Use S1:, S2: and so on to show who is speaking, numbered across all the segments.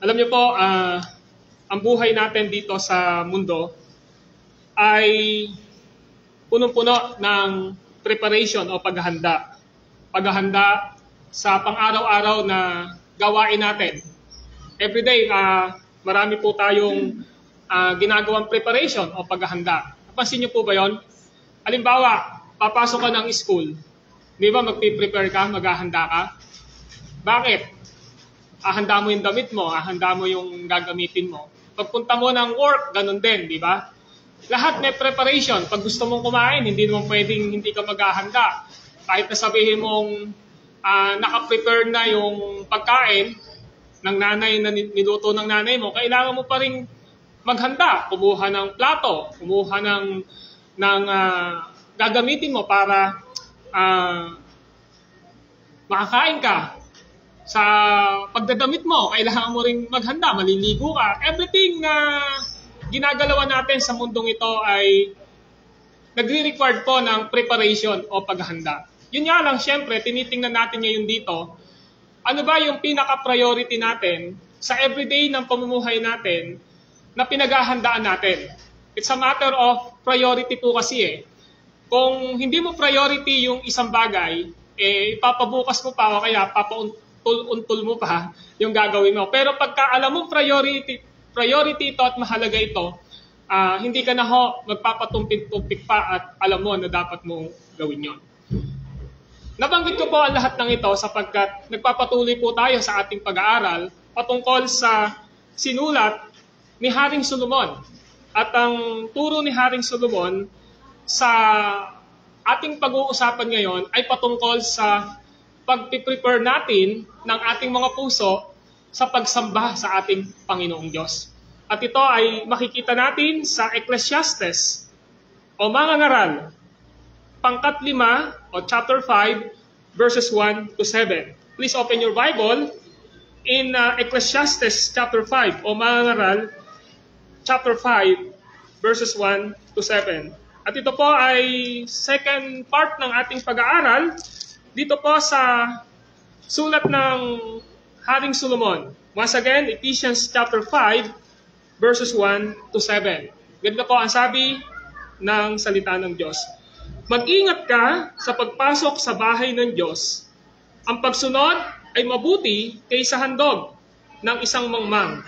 S1: Alam niyo po, ang buhay natin dito sa mundo ay punong-puno ng preparation o paghahanda. Paghahanda sa pang-araw-araw na gawain natin. Everyday, marami po tayong ginagawang preparation o paghahanda. Napansin niyo po ba yon? Halimbawa, papasok ka ng school. Di ba magpiprepare ka, maghahanda ka? Bakit? Ahanda mo yung damit mo, ahanda mo yung gagamitin mo. Pagpunta mo ng work, ganun din, di ba? Lahat may preparation. Pag gusto mong kumain, hindi naman pwedeng hindi ka maghahanda. Kahit na sabihin mong naka-prepare na yung pagkain ng nanay na niluto ng nanay mo, kailangan mo pa rin maghanda. Kumuha ng plato, kumuha ng gagamitin mo para makakain ka. Sa pagdadamit mo, kailangan mo ring maghanda, maliligo ka. Everything na ginagalawan natin sa mundong ito ay nagre-required po ng preparation o paghahanda. Yun nga lang, syempre, tinitingnan natin ngayon dito, ano ba yung pinaka-priority natin sa everyday ng pamumuhay natin na pinaghahandaan natin. It's a matter of priority po kasi . Kung hindi mo priority yung isang bagay, ipapabukas mo pa o kaya untol mo pa yung gagawin mo. Pero pagka alam mo priority ito at mahalaga ito, hindi ka na magpapatumpik-tumpik pa at alam mo na dapat mong gawin yon. Nabanggit ko po ang lahat ng ito sapagkat nagpapatuloy po tayo sa ating pag-aaral patungkol sa sinulat ni Haring Solomon. At ang turo ni Haring Solomon sa ating pag-uusapan ngayon ay patungkol sa pag-prepare natin ng ating mga puso sa pagsamba sa ating Panginoong Diyos. At ito ay makikita natin sa Ecclesiastes o mga ngaral, pangkat 5 o chapter 5, verses 1 to 7. Please open your Bible in Ecclesiastes chapter 5 o mga ngaral, chapter 5, verses 1 to 7. At ito po ay second part ng ating pag-aaral dito po sa sulat ng Haring Solomon. Once again, Ephesians chapter 5, verses 1 to 7. Ganito po ang sabi ng salita ng Diyos. Mag-ingat ka sa pagpasok sa bahay ng Diyos. Ang pagsunod ay mabuti kaysa handog ng isang mangmang.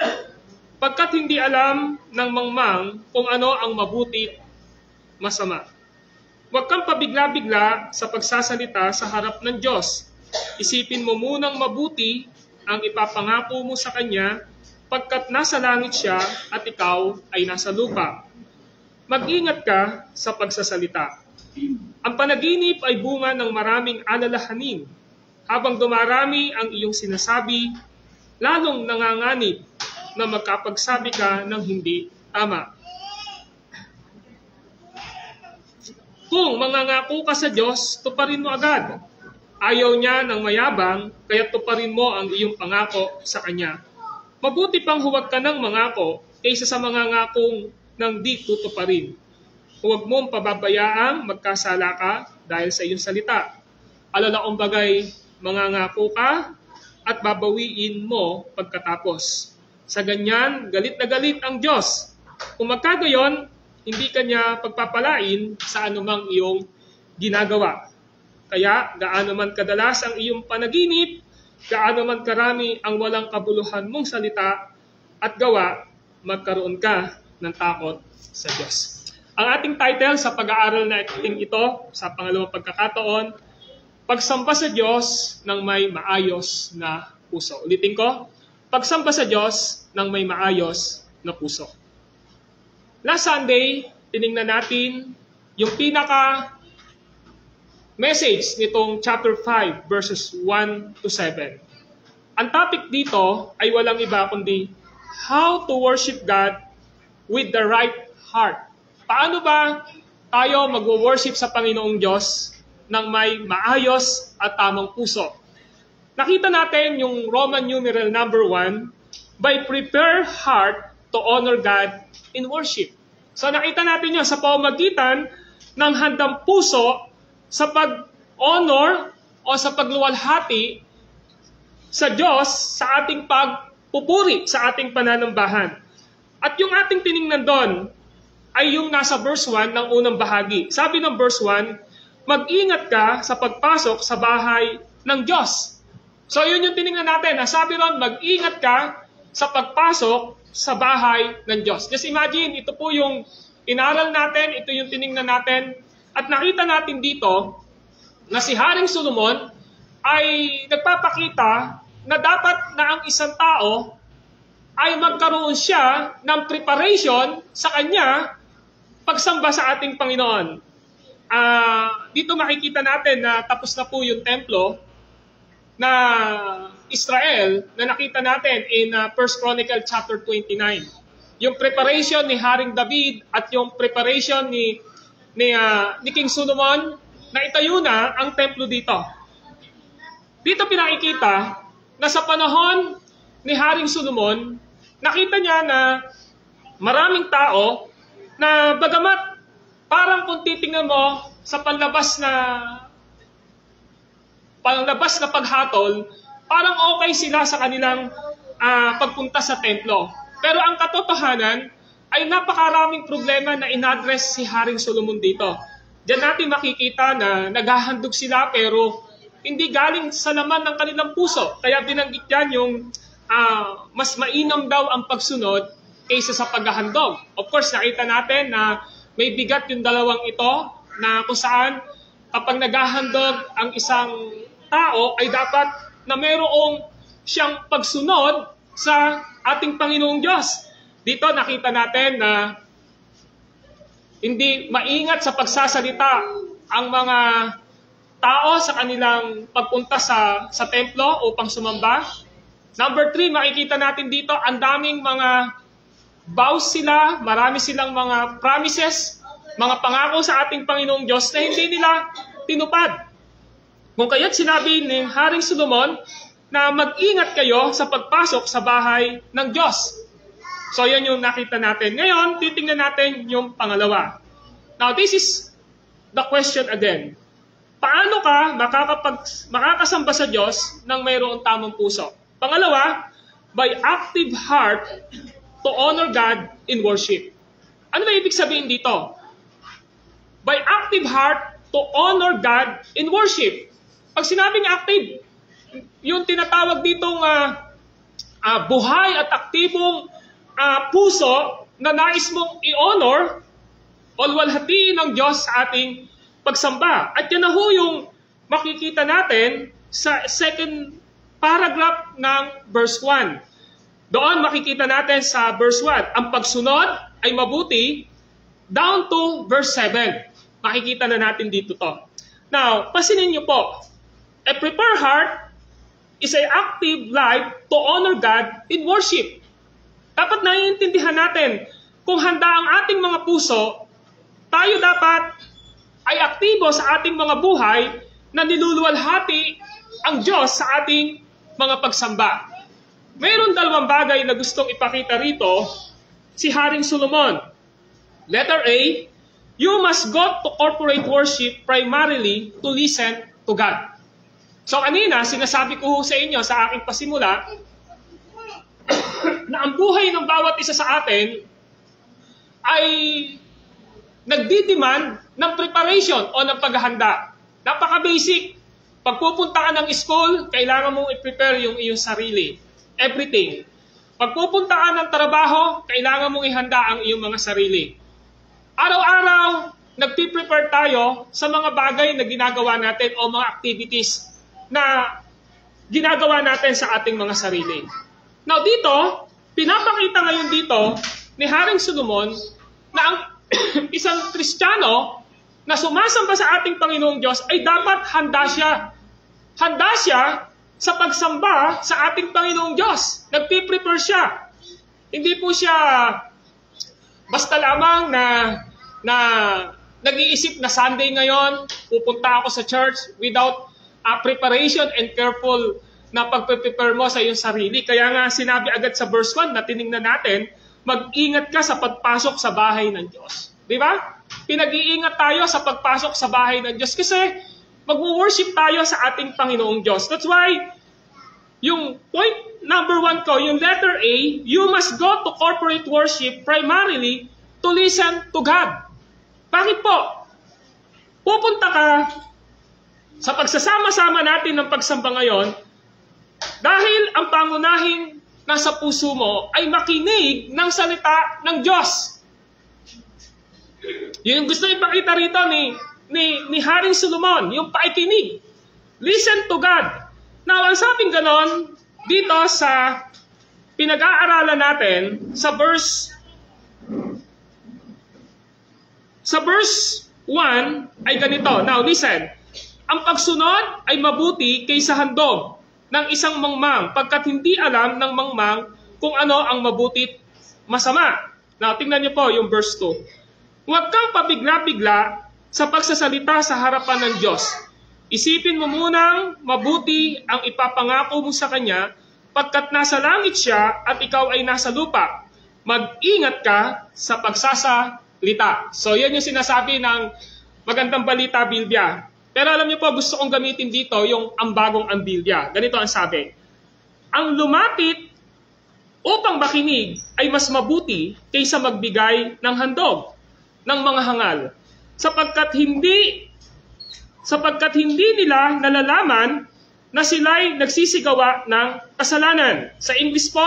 S1: Pagkat hindi alam ng mangmang kung ano ang mabuti masama. Huwag kang pabigla-bigla sa pagsasalita sa harap ng Diyos. Isipin mo munang mabuti ang ipapangako mo sa Kanya pagkat nasa langit siya at ikaw ay nasa lupa. Mag-ingat ka sa pagsasalita. Ang panaginip ay bunga ng maraming alalahanin. Habang dumarami ang iyong sinasabi, lalong nanganganib na magkapagsabi ka ng hindi tama. Kung mangangako ka sa Diyos, tuparin mo agad. Ayaw niya ng mayabang, kaya tuparin mo ang iyong pangako sa Kanya. Mabuti pang huwag ka ng mangako kaysa sa mangangakong ng di tutuparin. Huwag mong pababayaang magkasala ka dahil sa iyong salita. Alalaong bagay, mangangako ka at babawiin mo pagkatapos. Sa ganyan, galit na galit ang Diyos. Kung magkagayon, hindi kanya pagpapalain sa anumang iyong ginagawa. Kaya, gaano man kadalas ang iyong panaginip, gaano man karami ang walang kabuluhan mong salita at gawa, magkaroon ka ng takot sa Diyos. Ang ating title sa pag-aaral natin ito, sa pangalawang pagkakataon, Pagsamba sa Diyos ng may maayos na puso. Ulitin ko, pagsamba sa Diyos ng may maayos na puso. Last Sunday, tiningnan natin yung pinaka-message nitong chapter 5, verses 1 to 7. Ang topic dito ay walang iba kundi how to worship God with the right heart. Paano ba tayo mag-worship sa Panginoong Diyos ng may maayos at tamang puso? Nakita natin yung Roman numeral number 1, by prepare heart to honor God in worship. So nakita natin yun sa pamamagitan ng handang puso sa pag-honor o sa pagluwalhati sa Diyos sa ating pupuri sa ating pananambahan. At yung ating tiningnan doon ay yung nasa verse 1 ng unang bahagi. Sabi ng verse 1, mag-ingat ka sa pagpasok sa bahay ng Diyos. So yun yung tiningnan natin. Sabi ron, mag-ingat ka sa pagpasok sa bahay ng Diyos. Just imagine, ito po yung inaral natin, ito yung tiningnan natin, at nakita natin dito na si Haring Solomon ay nagpapakita na dapat na ang isang tao ay magkaroon siya ng preparation sa kanya pagsamba sa ating Panginoon. Dito makikita natin na tapos na po yung templo na Israel na nakita natin in 1 Chronicle chapter 29. Yung preparation ni Haring David at yung preparation ni King Solomon na itayo na ang templo dito. Dito pinakikita na sa panahon ni Haring Solomon, nakita niya na maraming tao na bagamat parang kung titingnan mo sa panlabas na paghatol, parang okay sila sa kanilang pagpunta sa templo. Pero ang katotohanan ay napakaraming problema na inaddress si Haring Solomon dito. Diyan natin makikita na naghahandog sila pero hindi galing sa laman ng kanilang puso. Kaya binanggit yan yung mas mainam daw ang pagsunod kaysa sa paghahandog. Of course, nakita natin na may bigat yung dalawang ito na kung saan kapag naghahandog ang isang tao ay dapat na mayroong siyang pagsunod sa ating Panginoong Diyos. Dito nakita natin na hindi maingat sa pagsasalita ang mga tao sa kanilang pagpunta sa templo upang sumamba. Number 3, makikita natin dito, ang daming mga vows sila, marami silang mga promises, mga pangako sa ating Panginoong Diyos na hindi nila tinupad. Kung kaya't sinabi ni Haring Solomon na mag-ingat kayo sa pagpasok sa bahay ng Diyos. So yan yung nakita natin. Ngayon, titingnan natin yung pangalawa. Now, this is the question again. Paano ka makakasamba sa Diyos nang mayroong tamang puso? Pangalawa, by active heart to honor God in worship. Ano ba ibig sabihin dito? By active heart to honor God in worship. Pag sinabing active, yung tinatawag ditong buhay at aktibong puso na nais mong i-honor o walhatiin ng Diyos sa ating pagsamba. At yan na ho yung makikita natin sa second paragraph ng verse 1. Doon makikita natin sa verse 1, ang pagsunod ay mabuti down to verse 7. Makikita na natin dito to. Now, pasinin niyo po, a prepared heart is an active life to honor God in worship. Dapat naiintindihan natin, kung handa ang ating mga puso, tayo dapat ay aktibo sa ating mga buhay na niluluwalhati ang Diyos sa ating mga pagsamba. Mayroon dalawang bagay na gustong ipakita rito si Haring Solomon. Letter A, you must go to corporate worship primarily to listen to God. So kanina, sinasabi ko sa inyo sa aking pasimula, na ang buhay ng bawat isa sa atin ay nagdidemand ng preparation o ng paghahanda. Napaka-basic. Pag pupunta ka ng school, kailangan mong i-prepare yung iyong sarili. Everything. Pag pupunta ka ng trabaho, kailangan mong ihanda ang iyong mga sarili. Araw-araw, nagpiprepare tayo sa mga bagay na ginagawa natin o mga activities na ginagawa natin sa ating mga sarili. Now dito, pinapakita ngayon dito ni Haring Solomon na ang isang Kristiyano na sumasamba sa ating Panginoong Diyos ay dapat handa siya. Handa siya sa pagsamba sa ating Panginoong Diyos. Nagpiprepare siya. Hindi po siya basta lamang na nag-iisip na Sunday ngayon, pupunta ako sa church without preparation and careful na pag-prepare mo sa iyong sarili. Kaya nga sinabi agad sa verse 1 na tinignan natin, mag-ingat ka sa pagpasok sa bahay ng Diyos. Di ba? Pinag-iingat tayo sa pagpasok sa bahay ng Diyos kasi mag-worship tayo sa ating Panginoong Diyos. That's why, yung point number 1 ko, yung letter A, you must go to corporate worship primarily to listen to God. Bakit po? Pupunta ka sa pagsasama-sama natin ng pagsamba ngayon dahil ang pangunahing nasa puso mo ay makinig ng salita ng Diyos. Yun yung gusto ipakita rito ni Haring Solomon, yung paikinig. Listen to God. Now, ang sabing ganon, dito sa pinag-aaralan natin, sa verse 1 ay ganito. Now, listen. Ang pagsunod ay mabuti kaysa handog ng isang mangmang pagkat hindi alam ng mangmang kung ano ang mabuti at masama. Now, tingnan niyo po yung verse 2. Huwag kang pabigla-bigla sa pagsasalita sa harapan ng Diyos. Isipin mo munang mabuti ang ipapangako mo sa Kanya pagkat nasa langit siya at ikaw ay nasa lupa. Mag-ingat ka sa pagsasalita. So, yan yung sinasabi ng Magandang Balita Biblia. Pero alam niyo po, gusto kong gamitin dito yung ambagong ambilya. Ganito ang sabi. Ang lumapit upang makinig ay mas mabuti kaysa magbigay ng handog ng mga hangal. Sapagkat hindi nila nalalaman na sila'y nagsisigawa ng kasalanan. Sa English po,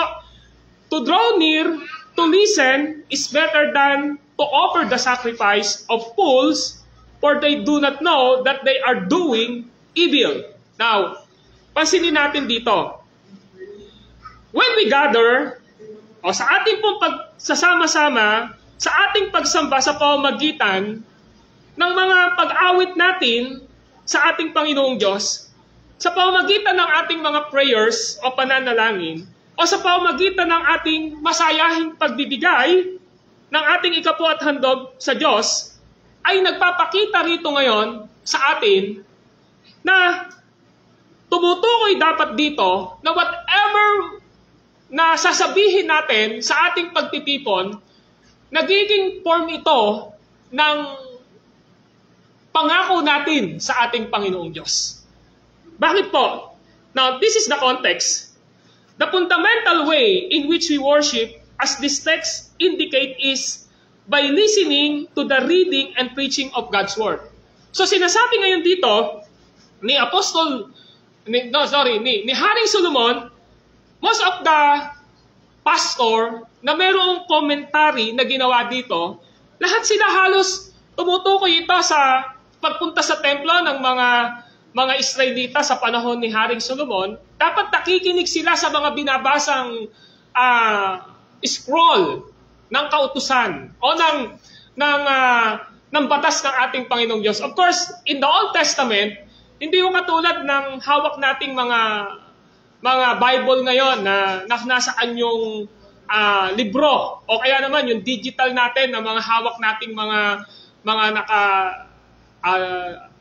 S1: to draw near, to listen is better than to offer the sacrifice of fools, for they do not know that they are doing evil. Now, pansinin natin dito. When we gather, o sa ating pong pagsasama-sama, sa ating pagsamba sa pamamagitan ng mga pag-awit natin sa ating Panginoong Diyos, sa pamamagitan ng ating mga prayers o pananalangin, o sa pamamagitan ng ating masayahing pagbibigay ng ating ikapo at handog sa Diyos, ay nagpapakita rito ngayon sa atin na tumutukoy dapat dito na whatever na sasabihin natin sa ating pagtitipon, nagiging form ito ng pangako natin sa ating Panginoong Diyos. Bakit po? Now, this is the context. The fundamental way in which we worship, as this text indicate, is by listening to the reading and preaching of God's Word. So, sinasabi ngayon dito ni Haring Solomon, most of the pastor na mayroong commentary na ginawa dito, lahat sila halos tumutukoy ito sa pagpunta sa templo ng mga Israelita sa panahon ni Haring Solomon. Dapat nakikinig sila sa mga binabasang scroll ng kautusan o ng batas ng ating Panginoong Diyos. Of course, in the Old Testament, hindi yung katulad ng hawak nating mga Bible ngayon na nasa kanyang libro o kaya naman yung digital natin na mga hawak nating mga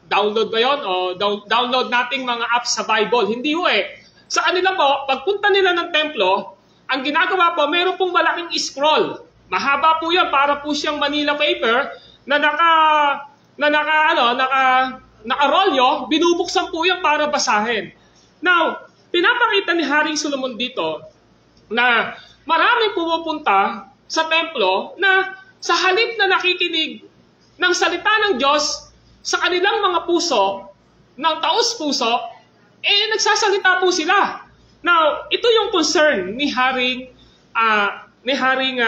S1: download ba yun? O download nating mga apps sa Bible. Hindi ho eh. Sa kanila po, pagpunta nila ng templo, ang ginagawa po, mayroon pong malaking scroll. Mahaba po yan, para po siyang Manila paper na nakarolyo, binubuksan po yan para basahin. Now, pinapakita ni Haring Solomon dito na maraming pumupunta sa templo na sa halip na nakikinig ng salita ng Diyos sa kanilang mga puso, ng taos-puso, nagsasalita po sila. Now, ito yung concern ni Haring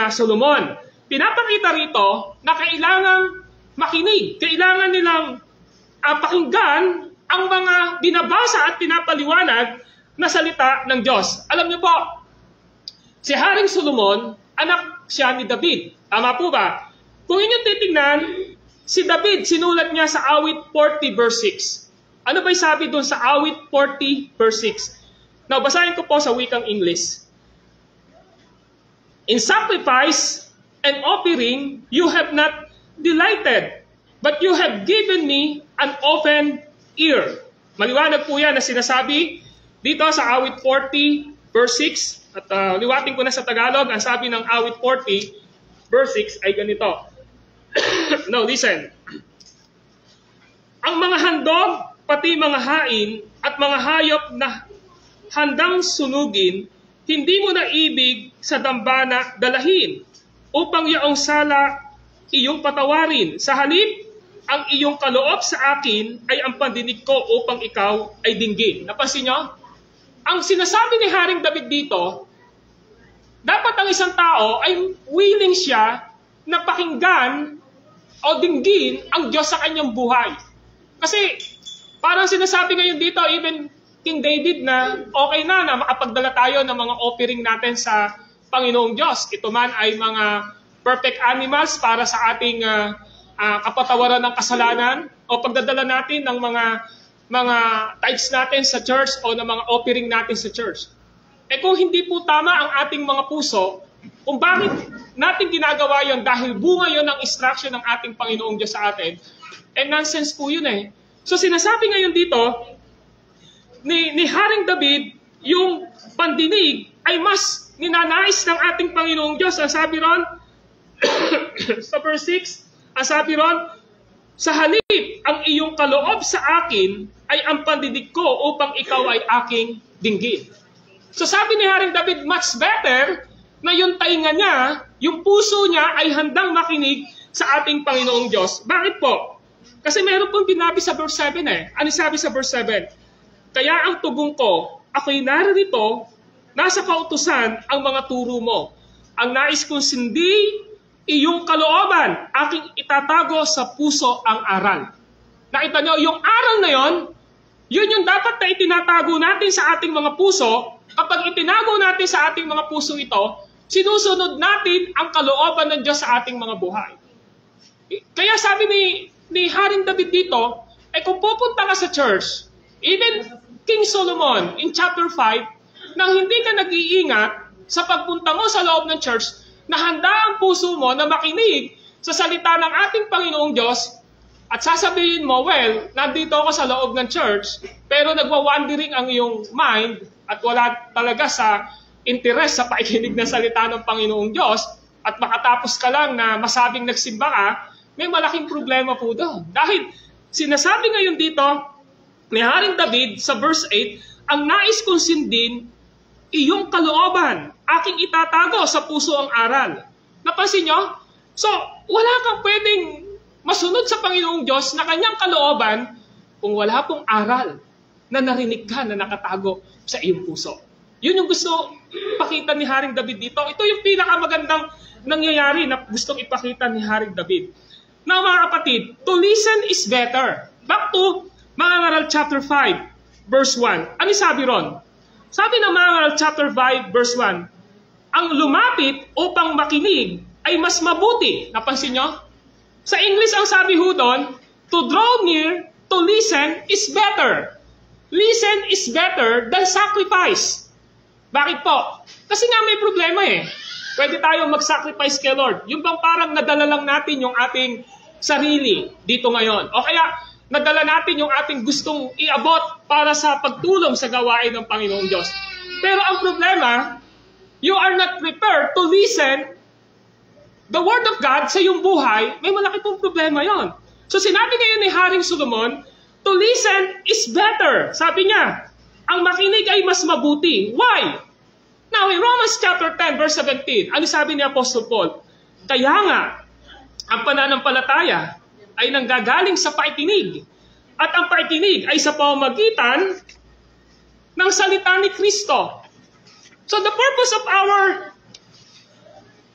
S1: Solomon. Pinapakita rito na kailangang makinig, kailangan nilang pakinggan ang mga binabasa at pinapaliwanag na salita ng Diyos. Alam niyo po, si Haring Solomon, anak siya ni David. Tama po ba? Kung inyong titingnan, si David, sinulat niya sa awit 40 verse 6. Ano ba'y sabi doon sa awit 40 verse 6? Now, basahin ko po sa wikang English. In sacrifice and offering, you have not delighted, but you have given me an open ear. Maliwanag po yan na sinasabi dito sa awit 40 verse 6. At liwating ko na sa Tagalog, ang sabi ng awit 40 verse 6 ay ganito. Now, listen. Ang mga handog, pati mga hain, at mga hayop na handang sunugin, hindi mo na ibig sa dambana dalahin, upang yaong sala iyong patawarin. Sa halip, ang iyong kaloob sa akin ay ang pandinig ko upang ikaw ay dinggin. Napansin nyo? Ang sinasabi ni Haring David dito, dapat ang isang tao ay willing siya na pakinggan o dinggin ang Diyos sa kanyang buhay. Kasi parang sinasabi ngayon dito, even King David na okay na makapagdala tayo ng mga offering natin sa Panginoong Diyos. Ito man ay mga perfect animals para sa ating kapatawaran ng kasalanan o pagdadala natin ng mga tithes natin sa church o ng mga offering natin sa church. Kung hindi po tama ang ating mga puso, kung bakit natin ginagawa yon dahil bunga yon ng instruction ng ating Panginoong Diyos sa atin, nonsense po yun eh. So sinasabi ngayon dito, ni Haring David, yung pandinig ay mas ninanais ng ating Panginoong Diyos. Ang sabi ron, sa verse 6, ang sabi ron, sa halip, ang iyong kaloob sa akin ay ang pandinig ko upang ikaw ay aking dinggin. So sabi ni Haring David, much better na yung tainga niya, yung puso niya ay handang makinig sa ating Panginoong Diyos. Bakit po? Kasi meron pong binabi sa verse 7 eh. Ano sabi sa verse 7? Kaya ang tugong ko, ako'y naririto, nasa kautusan ang mga turo mo. Ang nais kong sindi, iyong kalooban, aking itatago sa puso ang aral. Nakita nyo, yung aral na yon, yun yung dapat na itinatago natin sa ating mga puso. Kapag itinago natin sa ating mga puso ito, sinusunod natin ang kalooban ng Diyos sa ating mga buhay. Kaya sabi ni Haring David dito, kung pupunta ka sa church, even King Solomon in chapter 5, nang hindi ka nag-iingat sa pagpunta mo sa loob ng church, na handa ang puso mo na makinig sa salita ng ating Panginoong Diyos at sasabihin mo, well, nandito ako sa loob ng church, pero nagwa-wandering ang iyong mind at wala talaga sa interest sa pakikinig ng salita ng Panginoong Diyos at makatapos ka lang na masabing nagsimba ka, may malaking problema po doon. Dahil sinasabi ngayon dito ni Haring David sa verse 8, ang nais kong sindin, iyong kalooban, aking itatago sa puso ang aral. Napansin nyo? So, wala kang pwedeng masunod sa Panginoong Diyos na kanyang kalooban kung wala pong aral na narinig ka na nakatago sa iyong puso. Yun yung gusto ipakita ni Haring David dito. Ito yung pinakamagandang nangyayari na gustong ipakita ni Haring David. Now mga kapatid, to listen is better. Back to Mga Ngaral chapter 5, verse 1. Ano sabi ron? Sabi ng Mga Ngaral chapter 5, verse 1, ang lumapit upang makinig ay mas mabuti. Napansin nyo? Sa English ang sabi ho doon, to draw near, to listen is better. Listen is better than sacrifice. Bakit po? Kasi nga may problema eh. Pwede tayong mag-sacrifice kay Lord. Yung bang parang nadala lang natin yung ating sarili dito ngayon. O kaya nadala natin yung ating gustong iabot para sa pagtulong sa gawain ng Panginoong Diyos. Pero ang problema, you are not prepared to listen the Word of God sa iyong buhay, may malaki pong problema yon. So sinabi ngayon ni Haring Solomon, to listen is better. Sabi niya, ang makinig ay mas mabuti. Why? Now, in Romans chapter 10, verse 17, ano sabi ni Apostle Paul? Kaya nga, ang pananampalataya ay nanggagaling sa paikinig. At ang paikinig ay sa pamamagitan ng salita ni Kristo. So the purpose of our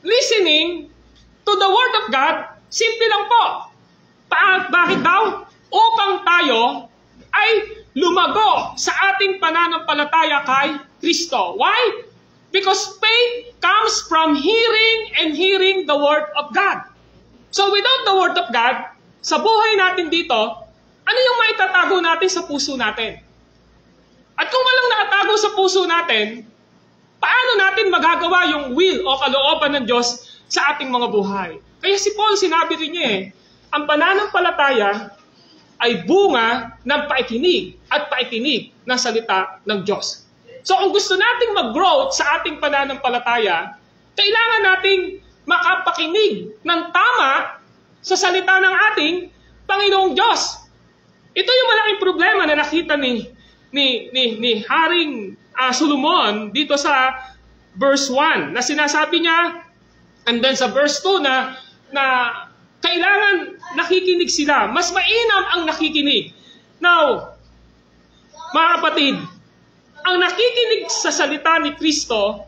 S1: listening to the Word of God, simple lang po. Bakit daw? Upang tayo ay lumago sa ating pananampalataya kay Kristo. Why? Because faith comes from hearing and hearing the Word of God. So without the Word of God, sa buhay natin dito, ano yung maitatago natin sa puso natin? At kung walang nakatago sa puso natin, paano natin magagawa yung will o kalooban ng Diyos sa ating mga buhay? Kaya si Paul, sinabi rin niya ang pananampalataya ay bunga ng paikinig at paikinig ng salita ng Diyos. So kung gusto nating mag-grow sa ating pananampalataya, kailangan nating makapakinig ng tama sa salita ng ating Panginoong Diyos. Ito yung malaking problema na nakita ni Haring Solomon dito sa verse 1 na sinasabi niya, and then sa verse 2 na kailangan nakikinig sila. Mas mainam ang nakikinig. Now, mga kapatid, ang nakikinig sa salita ni Kristo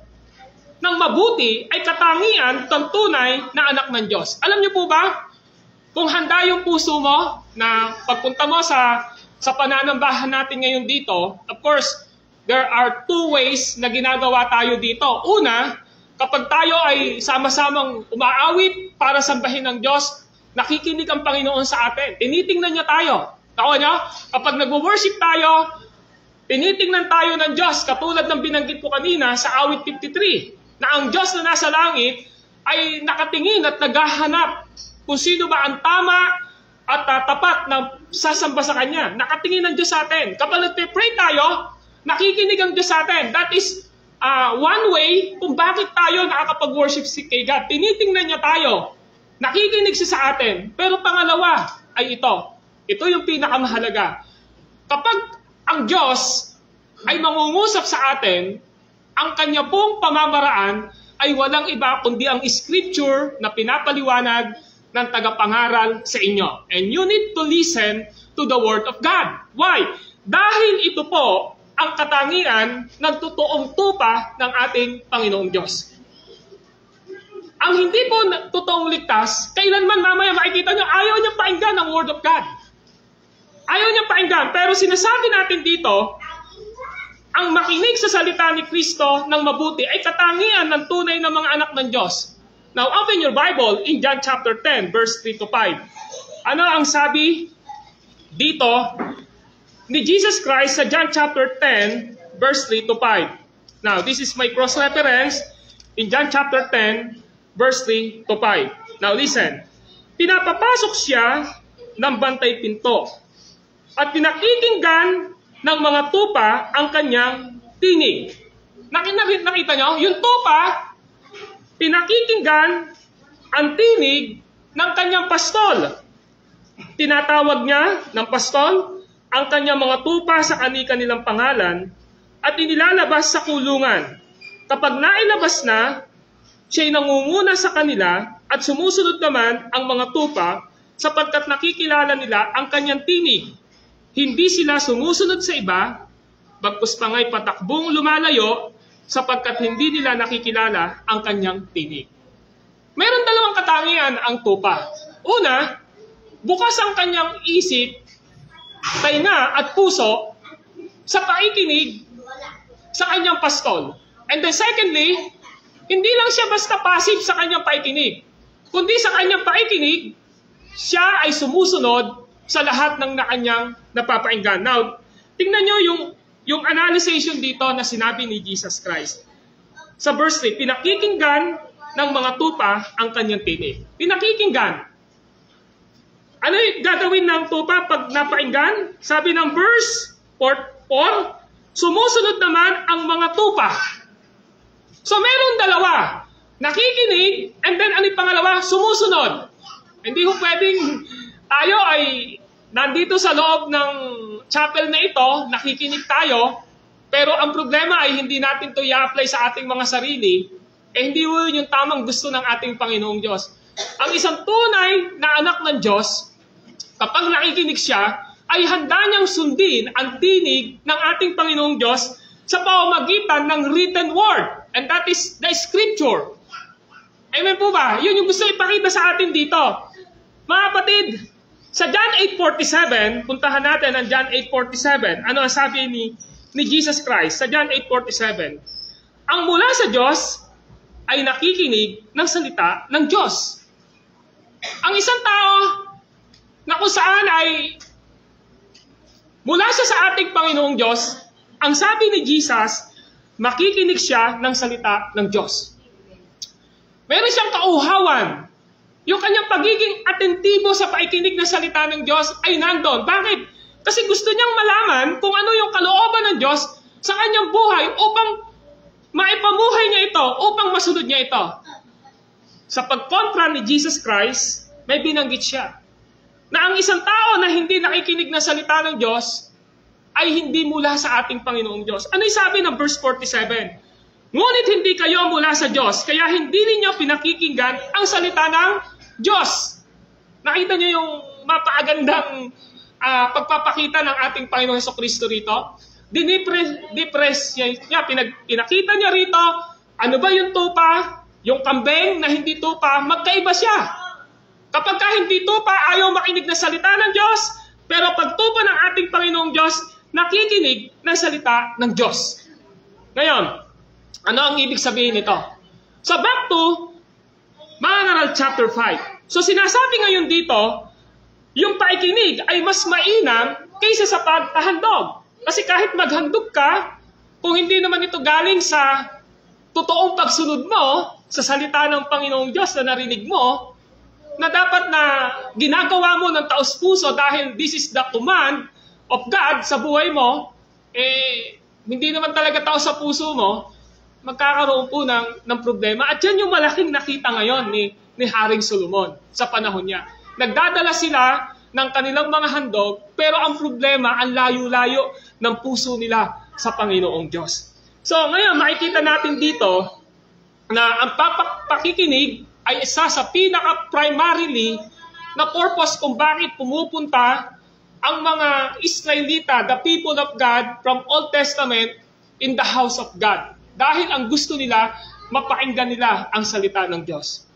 S1: ng mabuti ay katangian ng tunay na anak ng Diyos. Alam niyo po ba, kung handa yung puso mo na pagpunta mo sa pananambahan natin ngayon dito, of course, there are two ways na ginagawa tayo dito. Una, kapag tayo ay sama-samang umaawit para sambahin ng Diyos, nakikinig ang Panginoon sa atin. Tinitingnan niya tayo. Tawa niyo? Kapag nag-worship tayo, tinitingnan tayo ng Diyos, katulad ng binanggit ko kanina sa awit 53, na ang Diyos na nasa langit ay nakatingin at naghahanap kung sino ba ang tama at tapat na sasamba sa Kanya. Nakatingin ang Diyos sa atin. Kapag nagpe-pray tayo, nakikinig ang Diyos sa atin. That is one way kung bakit tayo nakakapag-worship kay God. Tinitingnan niya tayo. Nakikinig siya sa atin. Pero pangalawa ay ito. Ito yung pinakamahalaga. Kapag ang Diyos ay mangungusap sa atin, ang Kanya pong pamamaraan ay walang iba kundi ang Scripture na pinapaliwanag ng tagapangaral sa inyo. And you need to listen to the Word of God. Why? Dahil ito po ang katangian ng totoong tupa ng ating Panginoong Diyos. Ang hindi po totoong ligtas, kailanman mamaya makikita nyo, ayaw niyang pakinggan ang Word of God. Ayaw niyang pakinggan. Pero sinasabi natin dito, ang makinig sa salita ni Kristo ng mabuti ay katangian ng tunay na mga anak ng Diyos. Now, open your Bible in John chapter 10, verse 3 to 5. Ano ang sabi dito ni Jesus Christ sa John chapter 10, verse 3 to 5? Now, this is my cross-reference in John chapter 10, verse 3 to 5. Now, listen. Pinapapasok siya ng bantay pinto at pinakikinggan ng mga tupa ang kanyang tinig. Nakita nyo? Yung tupa, pinakikinggan ang tinig ng kanyang pastol. Tinatawag niya ng pastol ang kanyang mga tupa sa kanilang pangalan at inilalabas sa kulungan. Kapag nailabas na, siya'y nangunguna sa kanila at sumusunod naman ang mga tupa sapagkat nakikilala nila ang kanyang tinig. Hindi sila sumusunod sa iba, bagkus pa nga'y patakbong lumalayo sapagkat hindi nila nakikilala ang kanyang tinig. Meron dalawang katangian ang tupa. Una, bukas ang kanyang isip, tainga at puso sa pakikinig sa kanyang pastol. And then secondly, hindi lang siya basta passive sa kanyang pakikinig, kundi sa kanyang pakikinig, siya ay sumusunod sa lahat ng kanyang napapakinggan. Now, tingnan nyo yung analysis dito na sinabi ni Jesus Christ. Sa verse 3, pinakikinggan ng mga tupa ang kanyang tinig. Pinakikinggan. Ano yung gagawin ng tupa pag napakinggan? Sabi ng verse 4, sumusunod naman ang mga tupa. So meron dalawa. Nakikinig, and then ano yung pangalawa? Sumusunod. Hindi ko pwedeng tayo ay nandito sa loob ng chapel na ito, nakikinig tayo, pero ang problema ay hindi natin ito i-apply sa ating mga sarili, hindi yun yung tamang gusto ng ating Panginoong Diyos. Ang isang tunay na anak ng Diyos, kapag nakikinig siya, ay handa niyang sundin ang tinig ng ating Panginoong Diyos sa pamamagitan ng written word. And that is the Scripture. Amen po ba? Yun yung gusto ipakita sa atin dito. Mga kapatid, sa John 8:47, puntahan natin ang John 8:47. Ano ang sabi ni Jesus Christ sa John 8:47? Ang mula sa Diyos ay nakikinig ng salita ng Diyos. Ang isang tao na kung saan ay mula siya sa ating Panginoong Diyos, ang sabi ni Jesus, makikinig siya ng salita ng Diyos. Meron siyang kauhawan. Yung kanyang pagiging atentibo sa pakikinig ng salita ng Diyos ay nandun. Bakit? Kasi gusto niyang malaman kung ano yung kalooban ng Diyos sa kanyang buhay upang maipamuhay niya ito, upang masunod niya ito. Sa pagkontra ni Jesus Christ, may binanggit siya na ang isang tao na hindi nakikinig ng salita ng Diyos ay hindi mula sa ating Panginoong Diyos. Ano yung sabi ng verse 47? Ngunit hindi kayo mula sa Diyos, kaya hindi ninyo pinakikinggan ang salita ng Diyos. Nakita niyo yung mapagandang pagpapakita ng ating Panginoong Hesukristo rito? Dinipres niya, pinakita niya rito, ano ba yung tupa? Yung kambing na hindi tupa, magkaiba siya. Kapag ka hindi tupa, ayaw makinig na salita ng Diyos, pero pag tupa ng ating Panginoong Diyos, nakikinig ng salita ng Diyos. Ngayon, ano ang ibig sabihin nito? So back to Mga Ngaral chapter 5. So sinasabi ngayon dito, yung paikinig ay mas mainam kaysa sa paghahandog. Kasi kahit maghandog ka, kung hindi naman ito galing sa totoong pagsunod mo sa salita ng Panginoong Diyos na narinig mo, na dapat na ginagawa mo ng taos-puso dahil this is the command of God sa buhay mo, hindi naman talaga taos sa puso mo, magkakaroon po ng problema. At yan yung malaking nakita ngayon ni Haring Solomon sa panahon niya. Nagdadala sila ng kanilang mga handog, pero ang problema, ang layo-layo ng puso nila sa Panginoong Diyos. So ngayon, makikita natin dito na ang pakikinig ay isa sa pinaka-primarily na purpose kung bakit pumupunta ang mga Israelita, the people of God from Old Testament in the house of God. Dahil ang gusto nila, mapakinggan nila ang salita ng Diyos.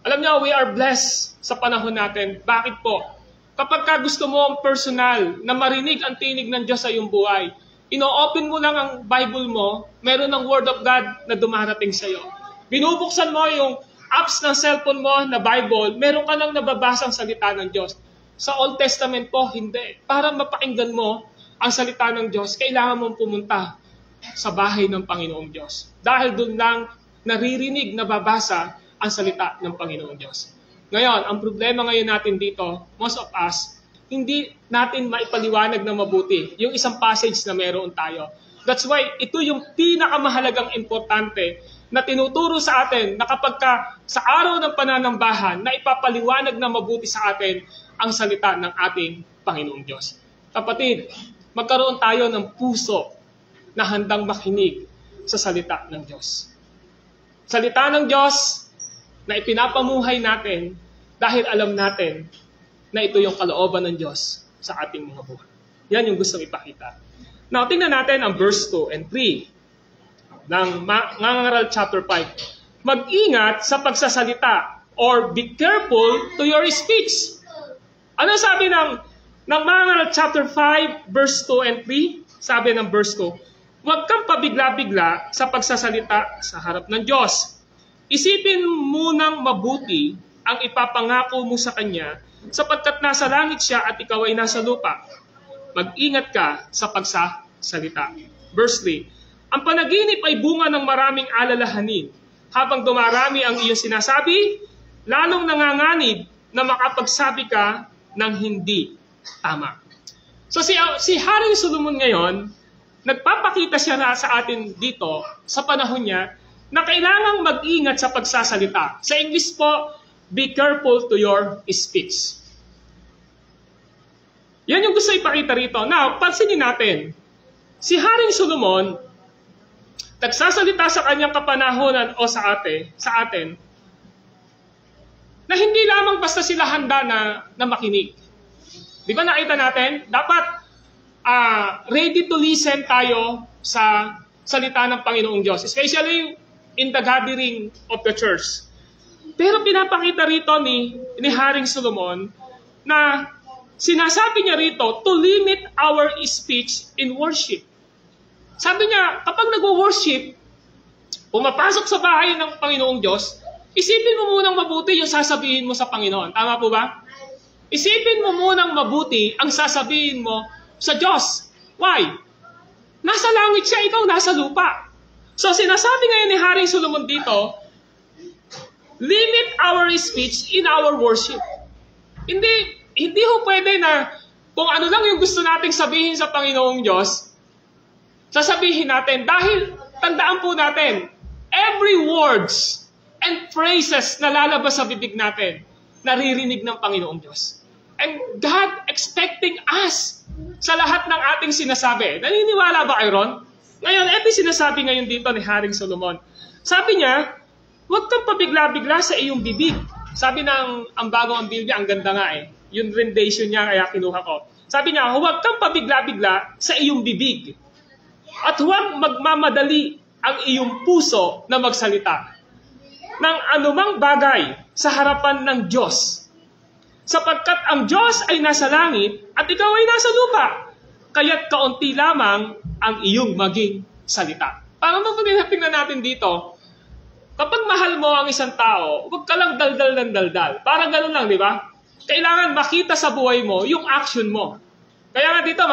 S1: Alam niyo, we are blessed sa panahon natin. Bakit po? Kapag ka gusto mo ang personal na marinig ang tinig ng Diyos sa iyong buhay, ino-open mo lang ang Bible mo, meron ng Word of God na dumarating sa iyo. Binubuksan mo yung apps ng cellphone mo na Bible, meron ka nang nababasang salita ng Diyos. Sa Old Testament po, hindi. Para mapakinggan mo ang salita ng Diyos, kailangan mong pumunta sa bahay ng Panginoong Diyos. Dahil doon lang naririnig, nababasa ang salita ng Panginoong Diyos. Ngayon, ang problema ngayon natin dito, most of us, hindi natin maipaliwanag na mabuti yung isang passage na meron tayo. That's why ito yung pinakamahalagang importante na tinuturo sa atin na kapag ka sa araw ng pananambahan na ipapaliwanag na mabuti sa atin ang salita ng ating Panginoong Diyos. Kapatid, magkaroon tayo ng puso na handang makinig sa salita ng Diyos. Salita ng Diyos na ipinapamuhay natin dahil alam natin na ito yung kalooban ng Diyos sa ating mga buhay. Yan yung gusto ipakita. Now, tingnan natin ang verse 2 and 3 ng Mga Ngaral chapter 5. Mag-ingat sa pagsasalita or be careful to your speech. Ano sabi ng Mga Ngaral chapter 5 verse 2 and 3? Sabi ng verse 2, huwag kang pabigla-bigla sa pagsasalita sa harap ng Diyos. Isipin munang mabuti ang ipapangako mo sa Kanya sapagkat nasa langit siya at ikaw ay nasa lupa. Mag-ingat ka sa pagsasalita. Verse 3, ang panaginip ay bunga ng maraming alalahanin. Habang dumarami ang iyong sinasabi, lalong nanganganib na makapagsabi ka ng hindi tama. So si Haring Solomon ngayon, nagpapakita siya na sa atin dito, sa panahon niya, na kailangang mag-ingat sa pagsasalita. Sa English po, be careful to your speech. Yan yung gusto ipakita rito. Now, pansinin natin, si Haring Solomon, nagsasalita sa kanyang kapanahonan o sa atin, na hindi lamang basta sila handa na makinig. Di ba nakita natin? Dapat ready to listen tayo sa salita ng Panginoong Diyos, especially in the gathering of the church. Pero pinapakita rito ni Haring Solomon na sinasabi niya rito to limit our speech in worship. Sabi niya, kapag nag-worship, pumapasok sa bahay ng Panginoong Diyos, isipin mo munang mabuti yung sasabihin mo sa Panginoon. Tama po ba? Isipin mo munang mabuti ang sasabihin mo sa Diyos. Why? Nasa langit siya, ikaw nasa lupa. So sinasabi ngayon ni Haring Solomon dito, limit our speech in our worship. Hindi ho pwede na kung ano lang yung gusto nating sabihin sa Panginoong Diyos, sasabihin natin. Dahil tandaan po natin, every words and phrases na lalabas sa bibig natin, naririnig ng Panginoong Diyos. And God expecting us sa lahat ng ating sinasabi. Naniniwala ba kayo ron? Ngayon, ito sinasabi ngayon dito ni Haring Solomon. Sabi niya, huwag kang pabigla-bigla sa iyong bibig. Sabi ng ang bagong ang Biblia, ang ganda nga eh. Yung rendition niya, kaya kinuha ko. Sabi niya, huwag kang pabigla-bigla sa iyong bibig. At huwag magmamadali ang iyong puso na magsalita ng anumang bagay sa harapan ng Diyos. Sapagkat ang Diyos ay nasa langit at ikaw ay nasa lupa, kaya't kaunti lamang ang iyong maging salita. Para tingnan natin dito, kapag mahal mo ang isang tao, huwag ka lang daldal ng daldal. Parang ganun lang, di ba? Kailangan makita sa buhay mo yung action mo. Kaya nga dito,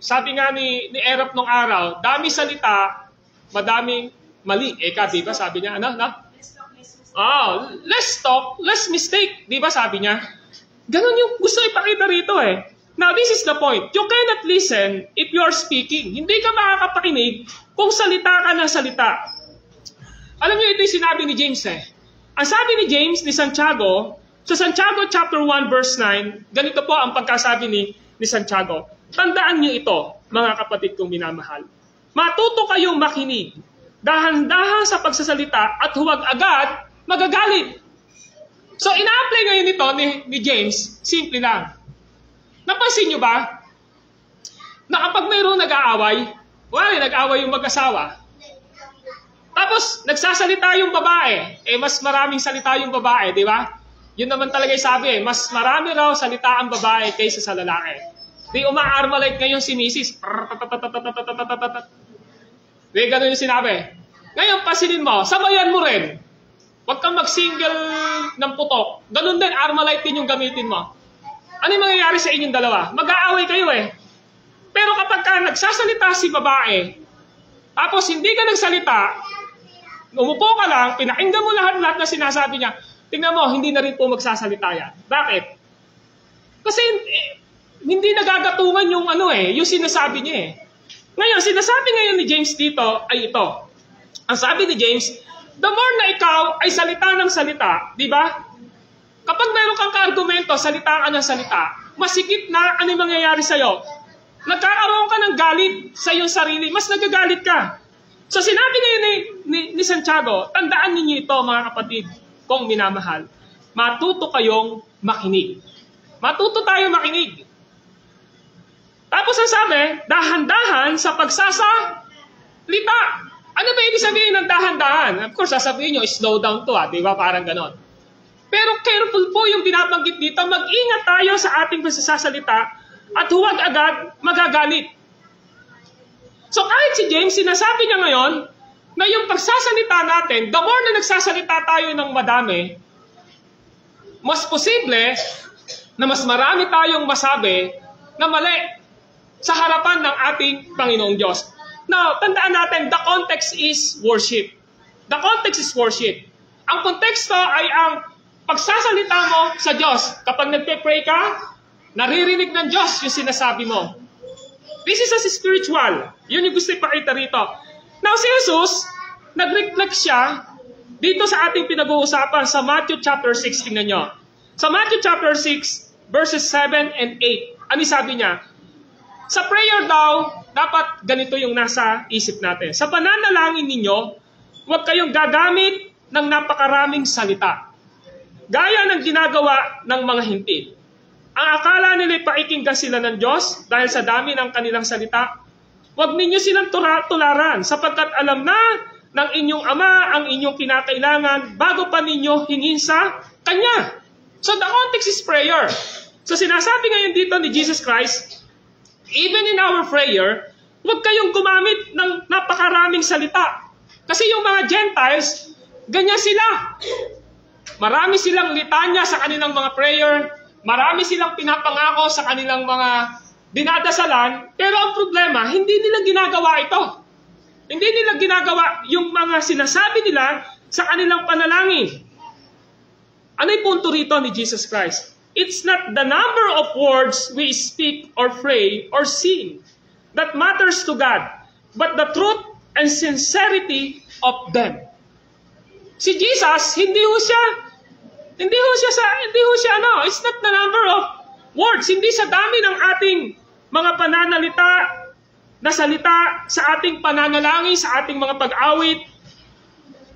S1: sabi nga ni Erap nung araw, dami salita, madaming mali. Eka, di ba? Sabi niya, ano? Less talk, less mistake. Di ba sabi niya? Ganun yung gusto ipakita rito eh. Now, this is the point. You cannot listen if you're speaking. Hindi ka makakapakinig kung salita ka ng salita. Alam niyo, ito yung sinabi ni James eh. Ang sabi ni James, ni Santiago, sa Santiago chapter 1 verse 9, ganito po ang pagkasabi ni Santiago. Tandaan niyo ito, mga kapatid kong minamahal. Matuto kayong makinig, dahan-dahan sa pagsasalita at huwag agad magagalit. So, ina-apply ngayon ito ni James, simple lang. Napansin nyo ba na kapag mayroong nag-aaway, nag-aaway yung mag-asawa, tapos nagsasalita yung babae, mas maraming salita yung babae, di ba? Yun naman talaga yung sabi mas marami raw salita ang babae kaysa sa lalaki. Di uma-armalite ngayon si Mrs. Di ganun yung sinabi. Ngayon, pasilin mo, sabayan mo rin. Huwag kang mag-single ng putok. Ganun din, armalite din yung gamitin mo. Ano yung mangyayari sa inyong dalawa? Mag-aaway kayo eh. Pero kapag ka nagsasalita si babae, tapos hindi ka nagsalita, umupo ka lang, pinakinggan mo lahat na sinasabi niya, tingnan mo, hindi na rin po magsasalita yan. Bakit? Kasi hindi nagagatungan yung yung sinasabi niya eh. Ngayon, sinasabi ngayon ni James dito ay ito. Ang sabi ni James, the more na ikaw ay salita ng salita, di ba? Kapag mayroon kang ka-argumento, salita ka ng salita, masikip na ano yung mangyayari sa'yo. Nagkakaroon ka ng galit sa iyong sarili, mas nagagalit ka. So sinabi ngayon ni Santiago, tandaan ninyo ito mga kapatid kong minamahal. Matuto kayong makinig. Matuto tayo makinig. Tapos ang sabi, dahan-dahan sa pagsasalita. Ano ba ibig sabihin ng dahan-dahan? Of course, sasabihin nyo, slow down to di ba? Parang ganon. Pero careful po yung binabanggit dito. Mag-ingat tayo sa ating pagsasalita at huwag agad magagalit. So kahit si James, sinasabi niya ngayon na yung pagsasalita natin, the more na nagsasalita tayo ng madami, mas posible na mas marami tayong masabi na mali sa harapan ng ating Panginoong Diyos. Now, tandaan natin, the context is worship. The context is worship. Ang konteksto ay ang pagsasalita mo sa Diyos. Kapag nagpe-pray ka, naririnig ng Diyos yung sinasabi mo. This is as spiritual. Yun yung gusto ipakita rito. Now, si Jesus, nag-reflect siya dito sa ating pinag-uusapan sa Matthew chapter 6. Tingnan nyo. Sa Matthew chapter 6, verses 7 and 8. Ano sabi niya? Sa prayer daw, dapat ganito yung nasa isip natin. Sa pananalangin ninyo, huwag kayong gagamit ng napakaraming salita. Gaya ng ginagawa ng mga hintil. Ang akala nila paikinggan sila ng Diyos dahil sa dami ng kanilang salita. Huwag ninyo silang tularan sapagkat alam na ng inyong Ama ang inyong kinakailangan bago pa ninyo hingin sa Kanya. So the context is prayer. So sinasabi ngayon dito ni Jesus Christ, even in our prayer, huwag kayong gumamit ng napakaraming salita. Kasi yung mga Gentiles, ganyan sila. Marami silang litanya sa kanilang mga prayer, marami silang pinapangako sa kanilang mga dinadasalan, pero ang problema, hindi nila ginagawa ito. Hindi nila ginagawa yung mga sinasabi nila sa kanilang panalangin. Ano yung punto rito ni Jesus Christ? It's not the number of words we speak or pray or sing that matters to God, but the truth and sincerity of them. Si Jesus, hindi ho siya it's not the number of words, hindi sa dami ng ating mga pananalita, na salita sa ating pananalangin, sa ating mga pag-awit.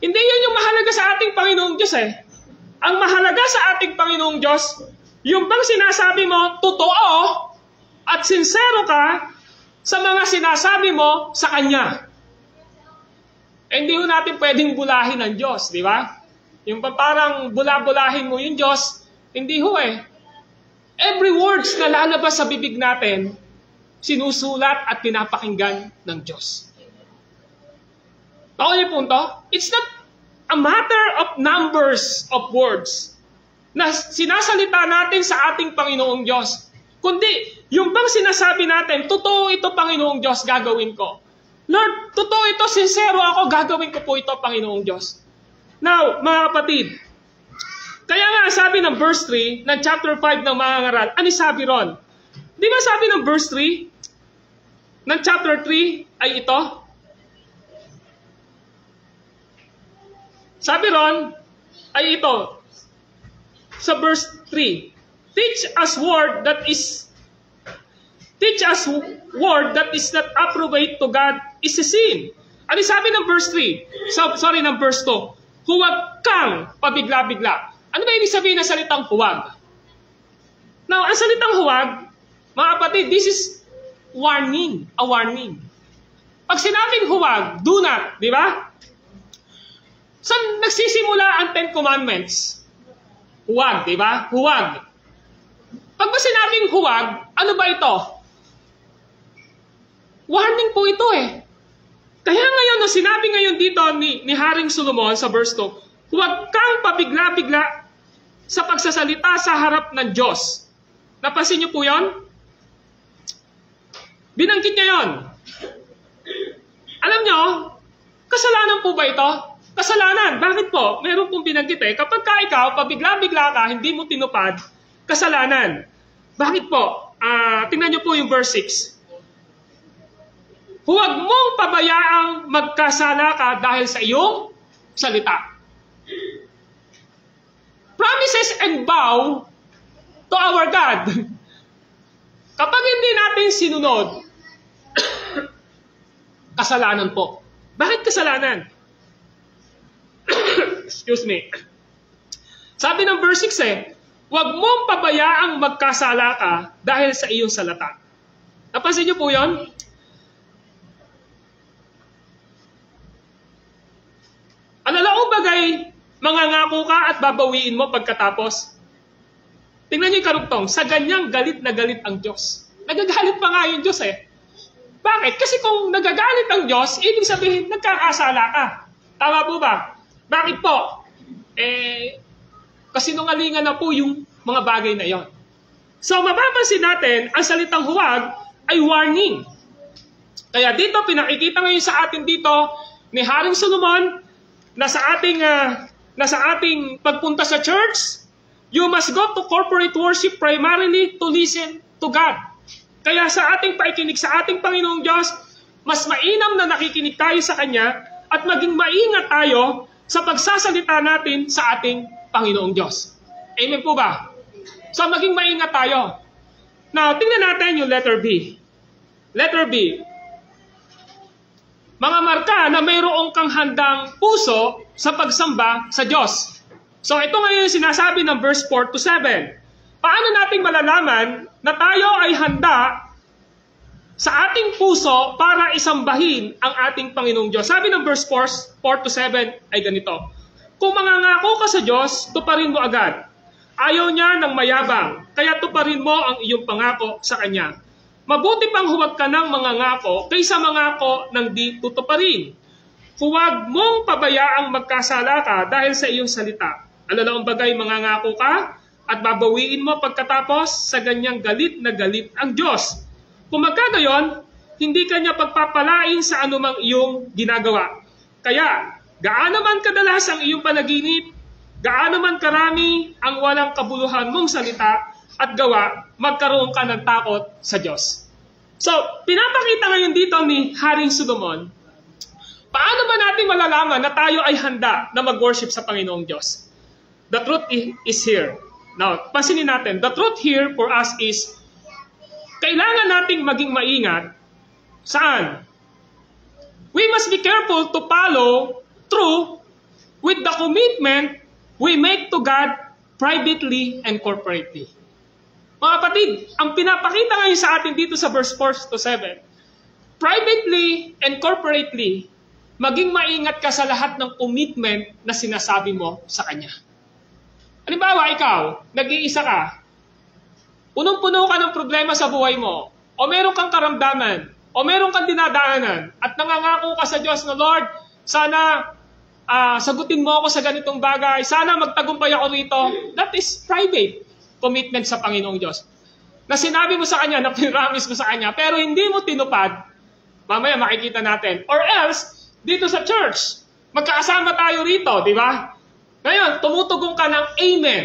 S1: Hindi yun yung mahalaga sa ating Panginoong Diyos eh. Ang mahalaga sa ating Panginoong Diyos, yung bang sinasabi mo, totoo at sincero ka sa mga sinasabi mo sa Kanya. Hindi ho natin pwedeng bulahin ang Diyos, di ba? Yung parang bula-bulahin mo yung Diyos, hindi ho eh. Every words na lalabas sa bibig natin, sinusulat at pinapakinggan ng Diyos. Bako niyo punto? It's not a matter of numbers of words na sinasalita natin sa ating Panginoong Diyos. Kundi, yung bang sinasabi natin, totoo ito Panginoong Diyos, gagawin ko. Lord, totoo ito, sincero ako, gagawin ko po ito Panginoong Diyos. Now, mga kapatid, kaya nga sabi ng verse 3 ng chapter 5 ng mga ngaral, ano sabi ron? Di ba sabi ng verse 3 ng chapter 3 ay ito? Sabi ron ay ito sa verse 3. Teach us word that is not appropriate to God is a sin. Ano sabi ng verse 3? Ng verse 2. Huwag kang pabigla-bigla. Ano ba ibig sabihin ng salitang huwag? Now, ang salitang huwag, mga kapatid, this is warning. A warning. Pag sinabing huwag, do not, di ba? Saan nagsisimula ang Ten Commandments? Huwag, di ba? Huwag. Pag ba sinabing huwag, ano ba ito? Warning po ito eh. Kaya ngayon, no, sinabi ngayon dito ni Haring Solomon sa verse 2, huwag kang pabigla-bigla sa pagsasalita sa harap ng Diyos. Napansin niyo po yon? Binanggit niya yon. Alam niyo, kasalanan po ba ito? Kasalanan. Bakit po? Meron pong binanggit eh. Kapag ikaw, pabigla-bigla ka, hindi mo tinupad, kasalanan. Bakit po? Tingnan niyo po yung verse 6. Huwag mong pabayaang magkasala ka dahil sa iyong salita. Promises and vow to our God. Kapag hindi natin sinunod, kasalanan po. Bakit kasalanan? Excuse me. Sabi ng verse 6 huwag mong pabayaang magkasala ka dahil sa iyong salita. Napansin niyo po yun? Analaong bagay, mangangako ka at babawiin mo pagkatapos. Tingnan niyo yung karugtong, sa ganyang galit na galit ang Diyos. Nagagalit pa nga yung Diyos eh. Bakit? Kasi kung nagagalit ang Diyos, ibig sabihin, nagkakasala ka. Tama po ba? Bakit po? Kasinungalingan na po yung mga bagay na yon. So, mapapansin natin, ang salitang huwag ay warning. Kaya dito, pinakikita ngayon sa atin dito ni Haring Solomon, na sa ating pagpunta sa church, you must go to corporate worship primarily to listen to God. Kaya sa ating paikinig sa ating Panginoong Diyos, mas mainam na nakikinig tayo sa Kanya at maging maingat tayo sa pagsasalita natin sa ating Panginoong Diyos. Amen po ba? So maging maingat tayo. Now, tingnan natin yung letter B. Letter B. Mga marka na mayroong kang handang puso sa pagsamba sa Diyos. So ito ngayon yung sinasabi ng verse 4 to 7. Paano natin malalaman na tayo ay handa sa ating puso para isambahin ang ating Panginoong Diyos? Sabi ng verse 4 to 7 ay ganito. Kung mangangako ka sa Diyos, tuparin mo agad. Ayaw niya ng mayabang, kaya tuparin mo ang iyong pangako sa Kanya. Mabuti pang huwag ka ng mangangako kaysa mangako ng di tutuparin. Huwag mong pabayaang magkasala ka dahil sa iyong salita. Alalaong bagay mangangako ka at babawiin mo pagkatapos, sa ganyang galit na galit ang Diyos. Kung magkagayon, hindi ka niya pagpapalain sa anumang iyong ginagawa. Kaya, gaano man kadalas ang iyong panaginip, gaano man karami ang walang kabuluhan mong salita at gawa, magkaroon ka ng takot sa Diyos. So, pinapakita ngayon dito ni Haring Solomon, paano ba natin malalaman na tayo ay handa na mag-worship sa Panginoong Diyos? The truth is here. Now, pansinin natin, the truth here for us is, kailangan nating maging maingat Saan? We must be careful to follow through with the commitment we make to God privately and corporately. Mga kapatid, ang pinapakita ngayon sa atin dito sa verse 4 to 7, privately and corporately, maging maingat ka sa lahat ng commitment na sinasabi mo sa Kanya. Halimbawa, ikaw, nag-iisa ka, punong-puno ka ng problema sa buhay mo, o meron kang karamdaman, o meron kang dinadaanan, at nangangako ka sa Diyos na, Lord, sana sagutin mo ako sa ganitong bagay, sana magtagumpay ako rito. That is private commitment sa Panginoong Diyos. Na sinabi mo sa Kanya, na pinramis mo sa Kanya, pero hindi mo tinupad, mamaya makikita natin. Or else, dito sa church, magkakasama tayo rito, di ba? Ngayon, tumutugong ka ng Amen.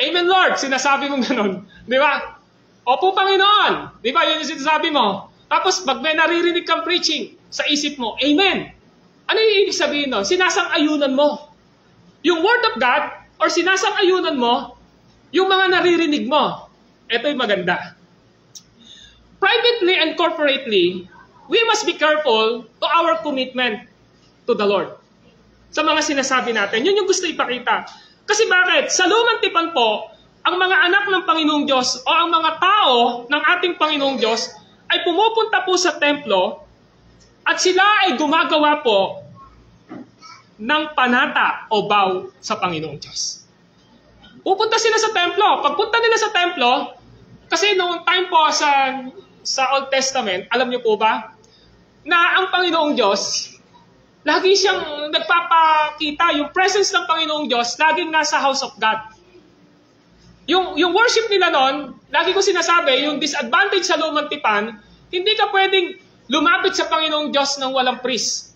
S1: Amen, Lord, sinasabi mo ganun. Di ba? Opo, Panginoon. Di ba? Yun yung sinasabi mo. Tapos, pag may naririnig kang preaching, sa isip mo, Amen. Ano yung ibig sabihin nun? Sinasang-ayunan mo. Yung Word of God, or sinasang-ayunan mo, yung mga naririnig mo. Ito yung maganda. Privately and corporately, we must be careful to our commitment to the Lord. Sa mga sinasabi natin, yun yung gusto ipakita. Kasi bakit? Sa lumang tipan po, ang mga anak ng Panginoong Diyos o ang mga tao ng ating Panginoong Diyos ay pumupunta po sa templo at sila ay gumagawa po ng panata o vow sa Panginoong Diyos. Pupunta sila sa templo. Pagpunta nila sa templo, kasi noong time po sa Old Testament, alam niyo po ba, na ang Panginoong Diyos, lagi siyang nagpapakita, yung presence ng Panginoong Diyos, laging nasa house of God. Yung worship nila noon, lagi ko sinasabi, yung disadvantage sa lumang tipan, hindi ka pwedeng lumapit sa Panginoong Diyos ng walang priest.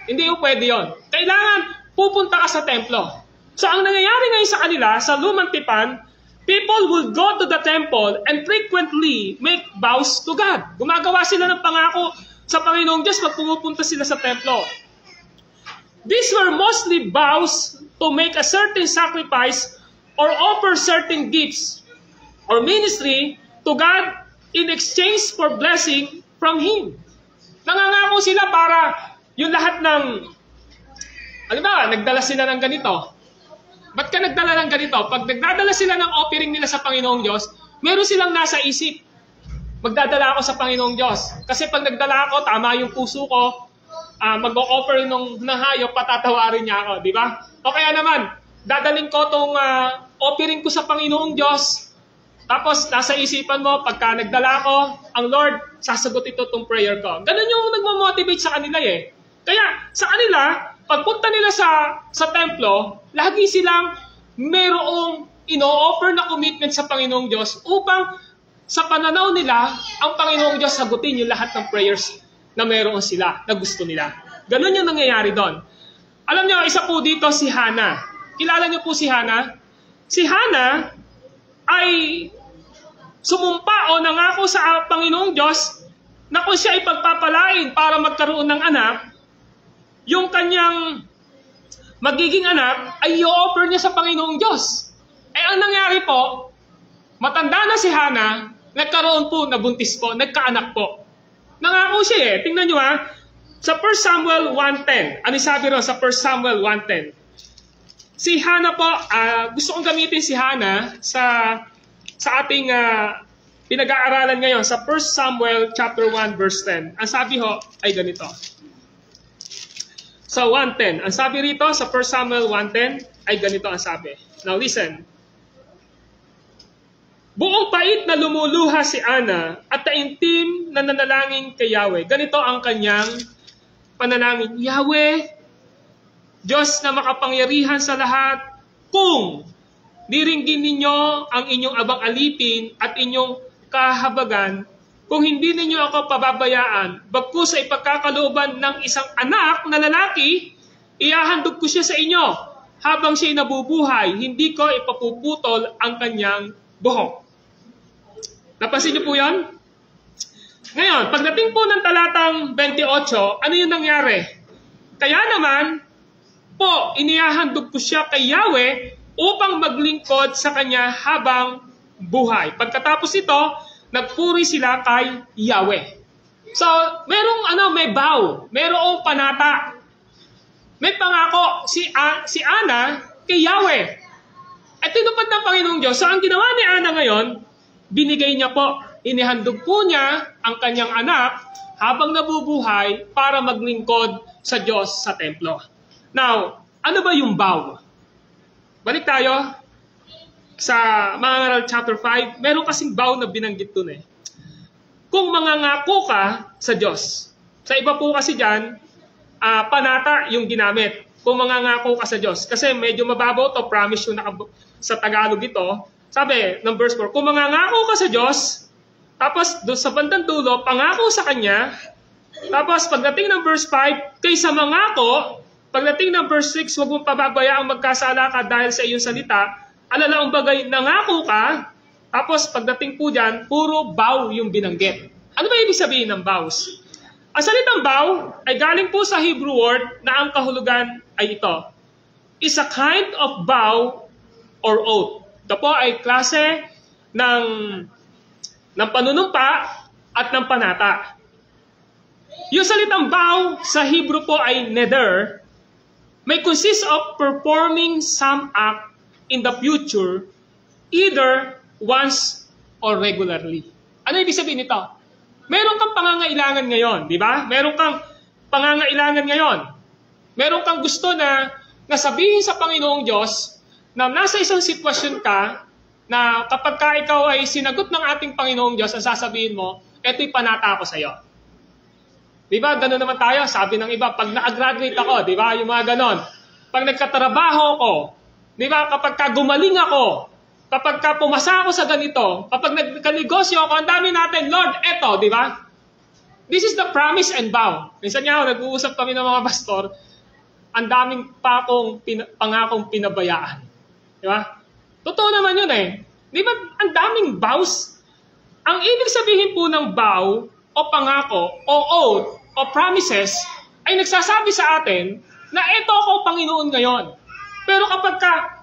S1: Hindi yung pwede yon. Kailangan pupunta ka sa templo. So ang nangyayari ngayon sa kanila, sa lumang tipan, people will go to the temple and frequently make vows to God. Gumagawa sila ng pangako sa Panginoong Diyos pag pumupunta sila sa templo. These were mostly vows to make a certain sacrifice or offer certain gifts or ministry to God in exchange for blessing from Him. Nangangako sila para yung lahat ng, halimbawa, nagdala sila ng ganito. Ba't ka nagdala ng ganito? Pag nagdadala sila ng offering nila sa Panginoong Diyos, meron silang nasa isip. Magdadala ako sa Panginoong Diyos. Kasi pag nagdala ako, tama yung puso ko, mag-o-offer ng hayop, patatawarin niya ako, di ba? O kaya naman, dadaling ko itong offering ko sa Panginoong Diyos, tapos nasa isipan mo, pagka nagdala ko, ang Lord, sasagot ito itong prayer ko. Ganun yung nagmamotivate sa kanila eh. Kaya sa kanila, pagpunta nila sa templo, lagi silang merong ino-offer na commitment sa Panginoong Diyos upang sa pananaw nila, ang Panginoong Diyos sagutin yung lahat ng prayers na meron sila, na gusto nila. Ganun yung nangyayari doon. Alam niyo, isa po dito si Hannah. Kilala niyo po si Hannah? Si Hannah ay sumumpa o nangako sa Panginoong Diyos na kung siya ay pagpapalain para magkaroon ng anak, yung kanyang magiging anak ay i-offer niya sa Panginoong Diyos. Eh ang nangyari po, matanda na si Hannah, nagkaroon po, nabuntis po, nagkaanak po. Nangako siya eh. Tingnan nyo sa 1 Samuel 1:10. Ano sabi ron sa 1 Samuel 1:10? Si Hannah po, gusto kong gamitin si Hannah sa ating pinag-aaralan ngayon sa 1 Samuel chapter 1 verse 10. Ang sabi ho ay ganito. Sa 1:10. Ang sabi rito sa 1 Samuel 1:10 ay ganito ang sabi. Now listen. Buong pait na lumuluha si Ana at taimtim na nanalangin kay Yahweh. Ganito ang kanyang panalangin. Yahweh, Diyos na makapangyarihan sa lahat, kung diringgin ninyo ang inyong abang alipin at inyong kahabagan, kung hindi ninyo ako pababayaan, bagkus ay pagkakalooban ng isang anak na lalaki, ihahandog ko siya sa inyo. Habang siya'y nabubuhay, hindi ko ipapuputol ang kanyang buhok. Napansin niyo po yan? Ngayon, pagdating po ng talatang 28, ano yung nangyari? Kaya naman, po, inihahandog ko siya kay Yahweh upang maglingkod sa kanya habang buhay. Pagkatapos ito, nagpuri sila kay Yahweh. So, may vow, merong panata. May pangako si Ana kay Yahweh. At tinupad ng Panginoong Diyos. So, ang ginawa ni Ana ngayon, binigay niya po, inihandog po niya ang kanyang anak habang nabubuhay para maglingkod sa Diyos sa templo. Now, ano ba yung vow? Balik tayo sa Mga Ngaral chapter 5. Meron kasing vow na binanggit dun eh. Kung mangangako ka sa Diyos. Sa iba po kasi dyan, panata yung ginamit. Kung mangangako ka sa Diyos. Kasi medyo mababaw to, promise yung sa Tagalog ito. Sabi ng verse 4, kung mangangako ka sa Diyos, tapos doon sa bandang dulo, pangako sa Kanya, tapos pagdating ng verse 5, kaysa mangako, pagdating ng verse 6, huwag mong pababayaang magkasala ka dahil sa iyong salita, alalaang bagay, nangako ka, tapos pagdating po dyan, puro vow yung binanggit. Ano ba ibig sabihin ng vows? Ang salitang vow ay galing po sa Hebrew word na ang kahulugan ay ito. Is a kind of vow or oath. Ito po ay klase ng panunumpa at ng panata. Yung salitang vow sa Hebrew po ay neder, may consist of performing some act in the future, either once or regularly. Ano ibig sabihin nito? Meron kang pangangailangan ngayon, di ba? Meron kang pangangailangan ngayon. Meron kang gusto na sabihin sa Panginoong Diyos na nasa isang sitwasyon ka na kapag ka ikaw ay sinagot ng ating Panginoong Diyos, ang sasabihin mo, eto'y panata ko sa iyo. Di ba? Ganun naman tayo. Sabi ng iba, pag na-graduate ako, di ba? Yung mga ganon. Pag nagkatrabaho ko, di ba? Kapag ka gumaling ako, kapag ka pumasa ako sa ganito, kapag nagkanegosyo ako, ang dami natin, Lord, eto, di ba? This is the promise and vow. Minsan nga, nag-uusap kami ng mga pastor, ang daming pangakong pinabayaan. Di ba? Totoo naman yun eh. Di ba, ang daming vows? Ang ibig sabihin po ng vow, o pangako, o oath, o promises, ay nagsasabi sa atin na ito ako Panginoon ngayon. Pero pagka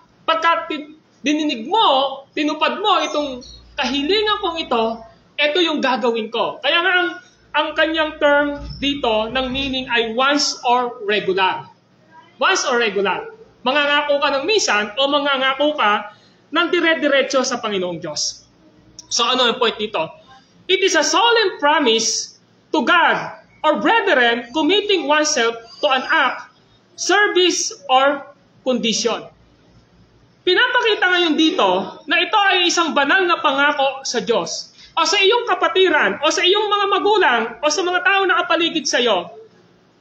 S1: dininig mo, tinupad mo itong kahilingan kong ito yung gagawin ko. Kaya nga ang kanyang term dito ng meaning ay once or regular. Once or regular. Mangangako ka ng minsan o mangangako ka ng dire-diretso sa Panginoong Diyos. So ano ang point dito? It is a solemn promise to God or brethren committing oneself to an act, service, or condition. Pinapakita ngayon dito na ito ay isang banal na pangako sa Diyos o sa iyong kapatiran o sa iyong mga magulang o sa mga tao na kapaligid sa iyo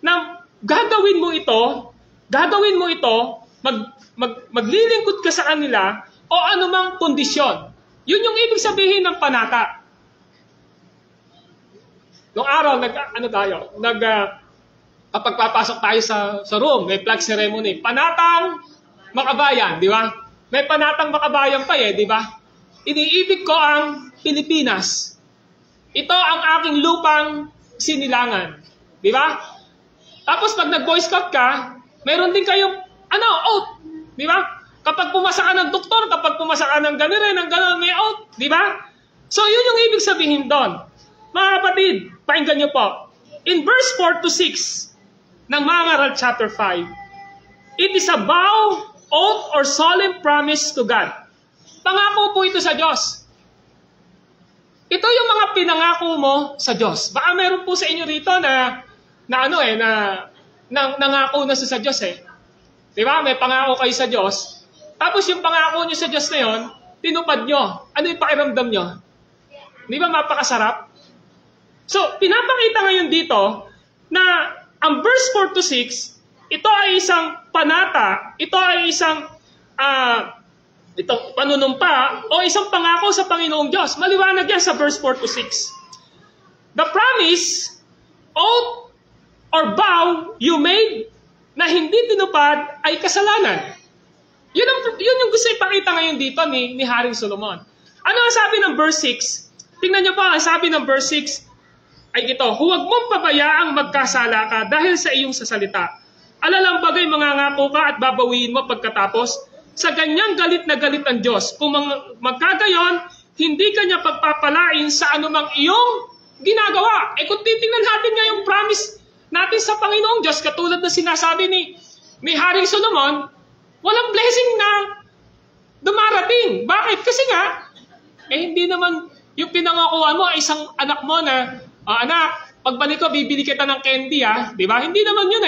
S1: na gagawin mo ito, maglilingkod ka sa kanila o anumang kondisyon. Yun yung ibig sabihin ng panata. Noong araw, kapag papasok tayo sa room, may flag ceremony, panatang makabayan, di ba? May panatang makabayan pa di ba? Iniibig ko ang Pilipinas. Ito ang aking lupang sinilangan. Di ba? Tapos pag nag-Boy Scout ka, meron din kayong, oath. Di ba? Kapag pumasa ka ng doktor, kapag pumasa ka ng gano'n, may oath. Di ba? So yun yung ibig sabihin doon. Mga kapatid, pakinggan nyo po. In verse 4 to 6 ng Mga Ngaral chapter 5, it is a vow, oath, or solemn promise to God. Pangako po ito sa Diyos. Ito yung mga pinangako mo sa Diyos. Baka meron po sa inyo rito na nangako na sa Diyos eh. Di ba? May pangako kayo sa Diyos. Tapos yung pangako nyo sa Diyos na yun, tinupad nyo. Ano yung pakiramdam nyo? Di ba mapakasarap? So, pinapakita ngayon dito na ang verse 4 to 6, ito ay isang panata, ito ay isang itong panunumpa o isang pangako sa Panginoong Diyos. Maliwanag yan sa verse 4 to 6. The promise, oath, or vow you made na hindi tinupad ay kasalanan. Yun yung gusto ipakita ngayon dito ni Haring Solomon. Ano ang sabi ng verse 6? Tingnan niyo po, ang sabi ng verse 6 ay ito, huwag mong pabayaang magkasala ka dahil sa iyong sasalita. Alalang bagay mangangako ka at babawiin mo pagkatapos, sa ganyang galit na galit ang Diyos. Kung magkagayon, hindi ka niya pagpapalain sa anumang iyong ginagawa. Kung titingnan natin nga yung promise natin sa Panginoong Diyos, katulad na sinasabi ni Haring Solomon, walang blessing na dumarating. Bakit? Kasi nga, hindi naman yung pinangakuan mo ay isang anak mo na, anak, pagbalik ko, bibili kita ng candy, di ba? Hindi naman yun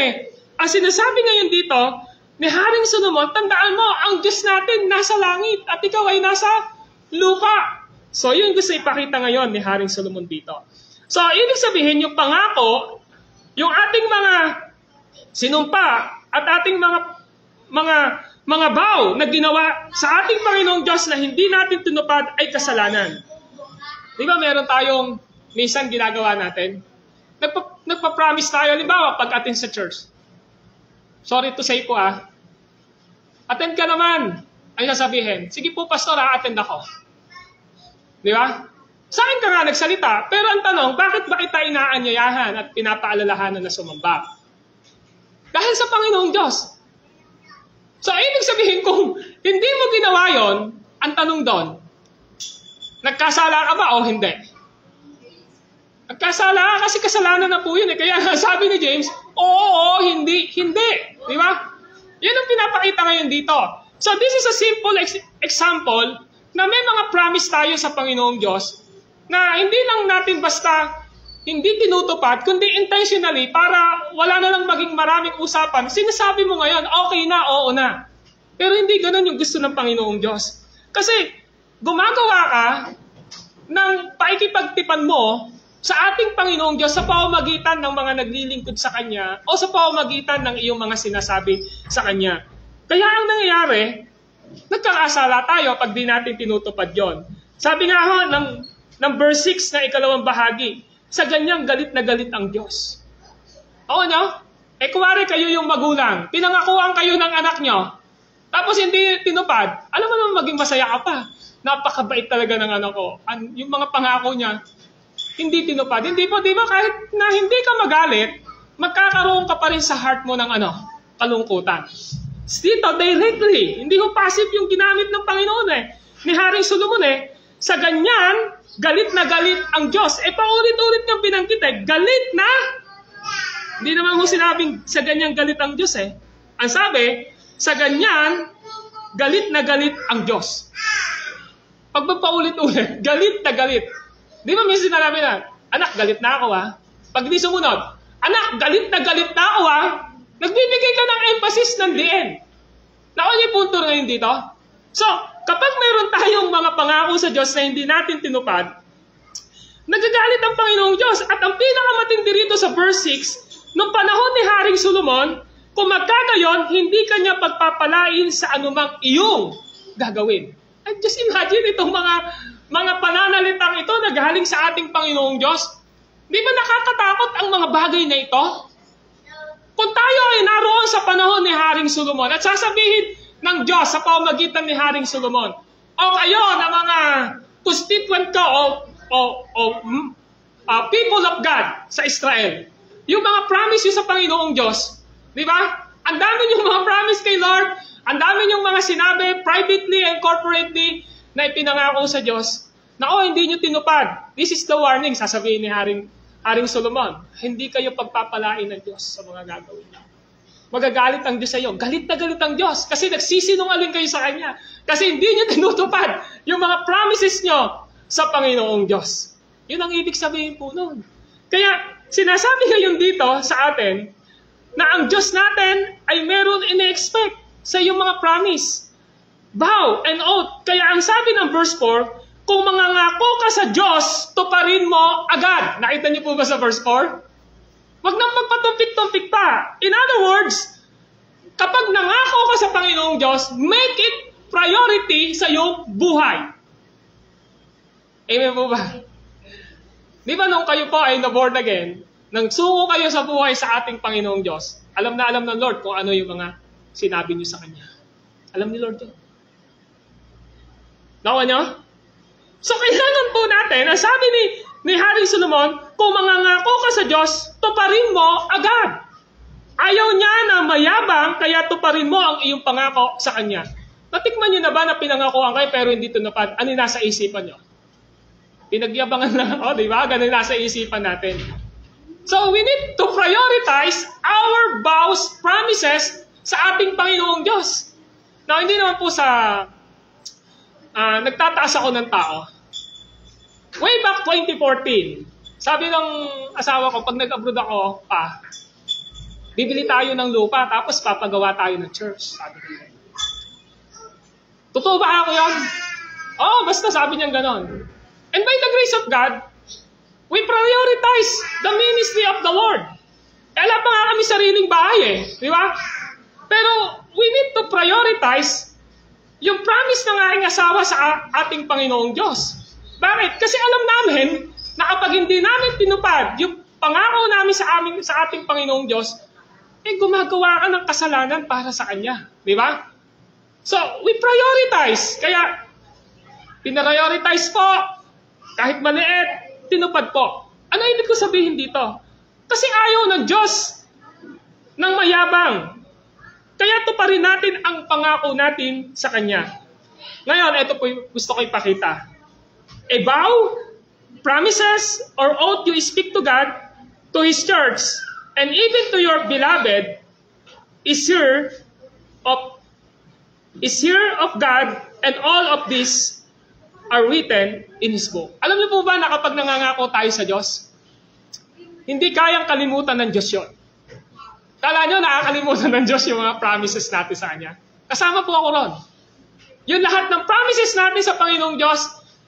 S1: Ang sinasabi ngayon dito, ni Haring Solomon, tandaan mo, ang Diyos natin nasa langit at ikaw ay nasa lupa. So, yun gusto ipakita ngayon ni Haring Solomon dito. So, ibig sabihin, yung pangako, yung ating mga sinumpa at ating mga vow na ginawa sa ating Panginoong Diyos na hindi natin tinupad ay kasalanan. Di ba meron tayong minsan ginagawa natin? Nagpa-promise tayo, halimbawa, pag-attend sa church. Sorry to say po attend ka naman. Ano sasabihin? Sige po, pastor, attend ako. Di ba? Sa akin ka nga nagsalita, pero ang tanong, bakit ba kita inaanyayahan at pinapaalalahanan na sumamba? Dahil sa Panginoong Diyos. So, ibig sabihin kung hindi mo ginawa yon, ang tanong doon, nagkasala ka ba o hindi? Nagkasala ka kasi kasalanan na po yun Kaya sabi ni James, oo, hindi. Di ba? Yan ang pinapakita ngayon dito. So, this is a simple example na may mga promise tayo sa Panginoong Diyos na hindi lang natin basta hindi tinutupad, kundi intentionally para wala na lang maging maraming usapan. Sinasabi mo ngayon, okay na, oo na. Pero hindi ganun yung gusto ng Panginoong Diyos. Kasi gumagawa ka ng paikipagtipan mo sa ating Panginoong Diyos sa pamamagitan ng mga naglilingkod sa Kanya o sa pamamagitan ng iyong mga sinasabi sa Kanya. Kaya ang nangyayari, nagkakasala tayo pag di natin tinutupad yon. Sabi nga ng verse 6 na ikalawang bahagi, sa ganyang galit na galit ang Diyos. Oo nyo? Kuwari kayo yung magulang, pinangakuan kayo ng anak nyo, tapos hindi tinupad, alam mo naman maging masaya ka pa. Napakabait talaga ng anak ko. Yung mga pangako niya, hindi tinupad. Hindi po, di ba, kahit na hindi ka magalit, magkakaroon ka pa rin sa heart mo ng kalungkutan. Dito, directly, hindi ko passive yung ginamit ng Panginoon ni Haring Solomon sa ganyan, galit na galit ang Diyos. Paulit-ulit niyang binanggit galit na. Hindi naman mo sinabing sa ganyan galit ang Diyos Ang sabi, sa ganyan, galit na galit ang Diyos. Pag paulit-ulit, galit na galit. Di ba minsan sinabi na, anak, galit na ako Pag di sumunod, anak, galit na ako nagbibigay ka ng emphasis ng diin. Naon yung punto ngayon dito? So, kapag mayroon tayong mga pangako sa Diyos na hindi natin tinupad, nagagalit ang Panginoong Diyos. At ang pinakamatindi rito sa verse 6, nung panahon ni Haring Solomon, kung magkagayon, hindi kanya pagpapalain sa anumang iyong gagawin. And just imagine itong mga pananalitang ito na galing sa ating Panginoong Diyos. Di ba nakakatakot ang mga bagay na ito? Kung tayo ay naroon sa panahon ni Haring Solomon at sasabihin ng Diyos sa pamamagitan ni Haring Solomon, o kayo na mga constituent ko o people of God sa Israel, yung mga promise yun sa Panginoong Diyos, di ba? Ang dami yung mga promise kay Lord, ang dami yung mga sinabi privately and corporately na ipinangako sa Diyos na hindi nyo tinupad. This is the warning, sasabihin ni Haring Solomon. Hindi kayo pagpapalain ng Diyos sa mga gagawin niyo. Magagalit ang Diyos sa iyo. Galit na galit ang Diyos kasi nagsisinungaling kayo sa Kanya. Kasi hindi nyo tinutupad yung mga promises nyo sa Panginoong Diyos. Yun ang ibig sabihin po nun. Kaya sinasabi ngayon dito sa atin na ang Diyos natin ay meron ine-expect sa iyong mga promise. Vow and oath. Kaya ang sabi ng verse 4, kung mangangako ka sa Diyos, tuparin mo agad. Nakita niyo po ba sa verse 4? Huwag nang magpatumpik-tumpik pa. In other words, kapag nangako ka sa Panginoong Diyos, make it priority sa iyong buhay. Amen po ba? Di ba nung kayo po ay na-born again, nang suko kayo sa buhay sa ating Panginoong Diyos, alam na alam ng Lord kung ano yung mga sinabi niyo sa Kanya. Alam ni Lord yun. Nakuha niyo? So, kailangan po natin, ang sabi ni Haring Solomon, kung mangangako ka sa Diyos, tuparin mo agad. Ayaw niya na mayabang, kaya tuparin mo ang iyong pangako sa Kanya. Natikman niyo na ba na pinangakoan kayo pero hindi tunupad? Ano nasa isipan niyo? Pinagyabangan lang ako, di ba? Ganun nasa isipan natin. So, we need to prioritize our vows, promises sa ating Panginoong Diyos. Now, hindi naman po sa nagtataas ako ng tao. Way back 2014, sabi ng asawa ko, pag nag-abroad ako, bibili tayo ng lupa, tapos papagawa tayo ng church. Sabi ko. Totoo ba ako yan? Oo, basta sabi niya ganon. And by the grace of God, we prioritize the ministry of the Lord. Kaya pa nga kami sariling bahay di ba? Pero we need to prioritize yung promise ng aking asawa sa ating Panginoong Diyos. Bakit? Kasi alam namin na kapag hindi namin tinupad yung pangako namin sa ating Panginoong Diyos, gumagawa ka ng kasalanan para sa Kanya. Di ba? So, we prioritize. Kaya, pinarioritize po. Kahit maliit, tinupad po. Ano ibig ko sabihin dito? Kasi ayaw ng Diyos ng mayabang. Kaya tuparin natin ang pangako natin sa Kanya. Ngayon, ito po gusto ko ipakita. A vow, promises, or oath you speak to God, to His church, and even to your beloved, is here of God, and all of this are written in His book. Alam niyo po ba na kapag nangangako tayo sa Diyos, hindi kayang kalimutan ng Diyos yun. Kala nyo nakakalimutan ng Diyos yung mga promises natin sa Kanya? Kasama po ako ron. Yung lahat ng promises natin sa Panginoong Diyos,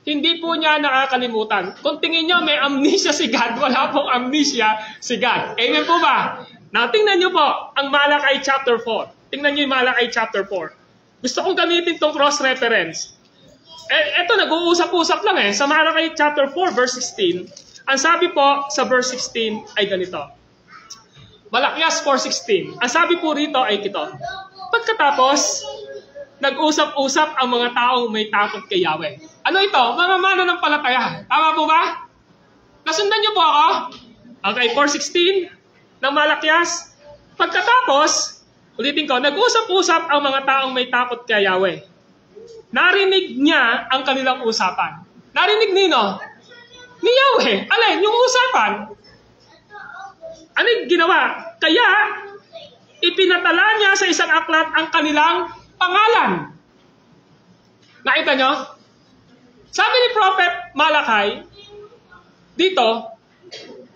S1: hindi po niya nakakalimutan. Kung tingin nyo may amnesia si God, wala pong amnesia si God. Amen po ba? Now, tingnan nyo po ang Malakay chapter 4. Tingnan nyo yung Malakay chapter 4. Gusto kong gamitin tong cross-reference. Eto, nag-uusap-usap lang sa Malakay chapter 4, verse 16. Ang sabi po sa verse 16 ay ganito. Malakyas 4:16. Ang sabi po rito ay ito. Pagkatapos, nag-usap-usap ang mga taong may takot kay Yahweh. Ano ito? Mga mananampalataya. Tama po ba? Nasundan niyo po ako? Okay, 4:16 ng Malakyas. Pagkatapos, ulitin ko, nag-usap-usap ang mga taong may takot kay Yahweh. Narinig niya ang kanilang usapan. Narinig nino? Ni Yahweh. Alin? Yung usapan. Ano yung ginawa? Kaya, ipinatala niya sa isang aklat ang kanilang pangalan. Nakita nyo? Sabi ni Prophet Malakay, dito,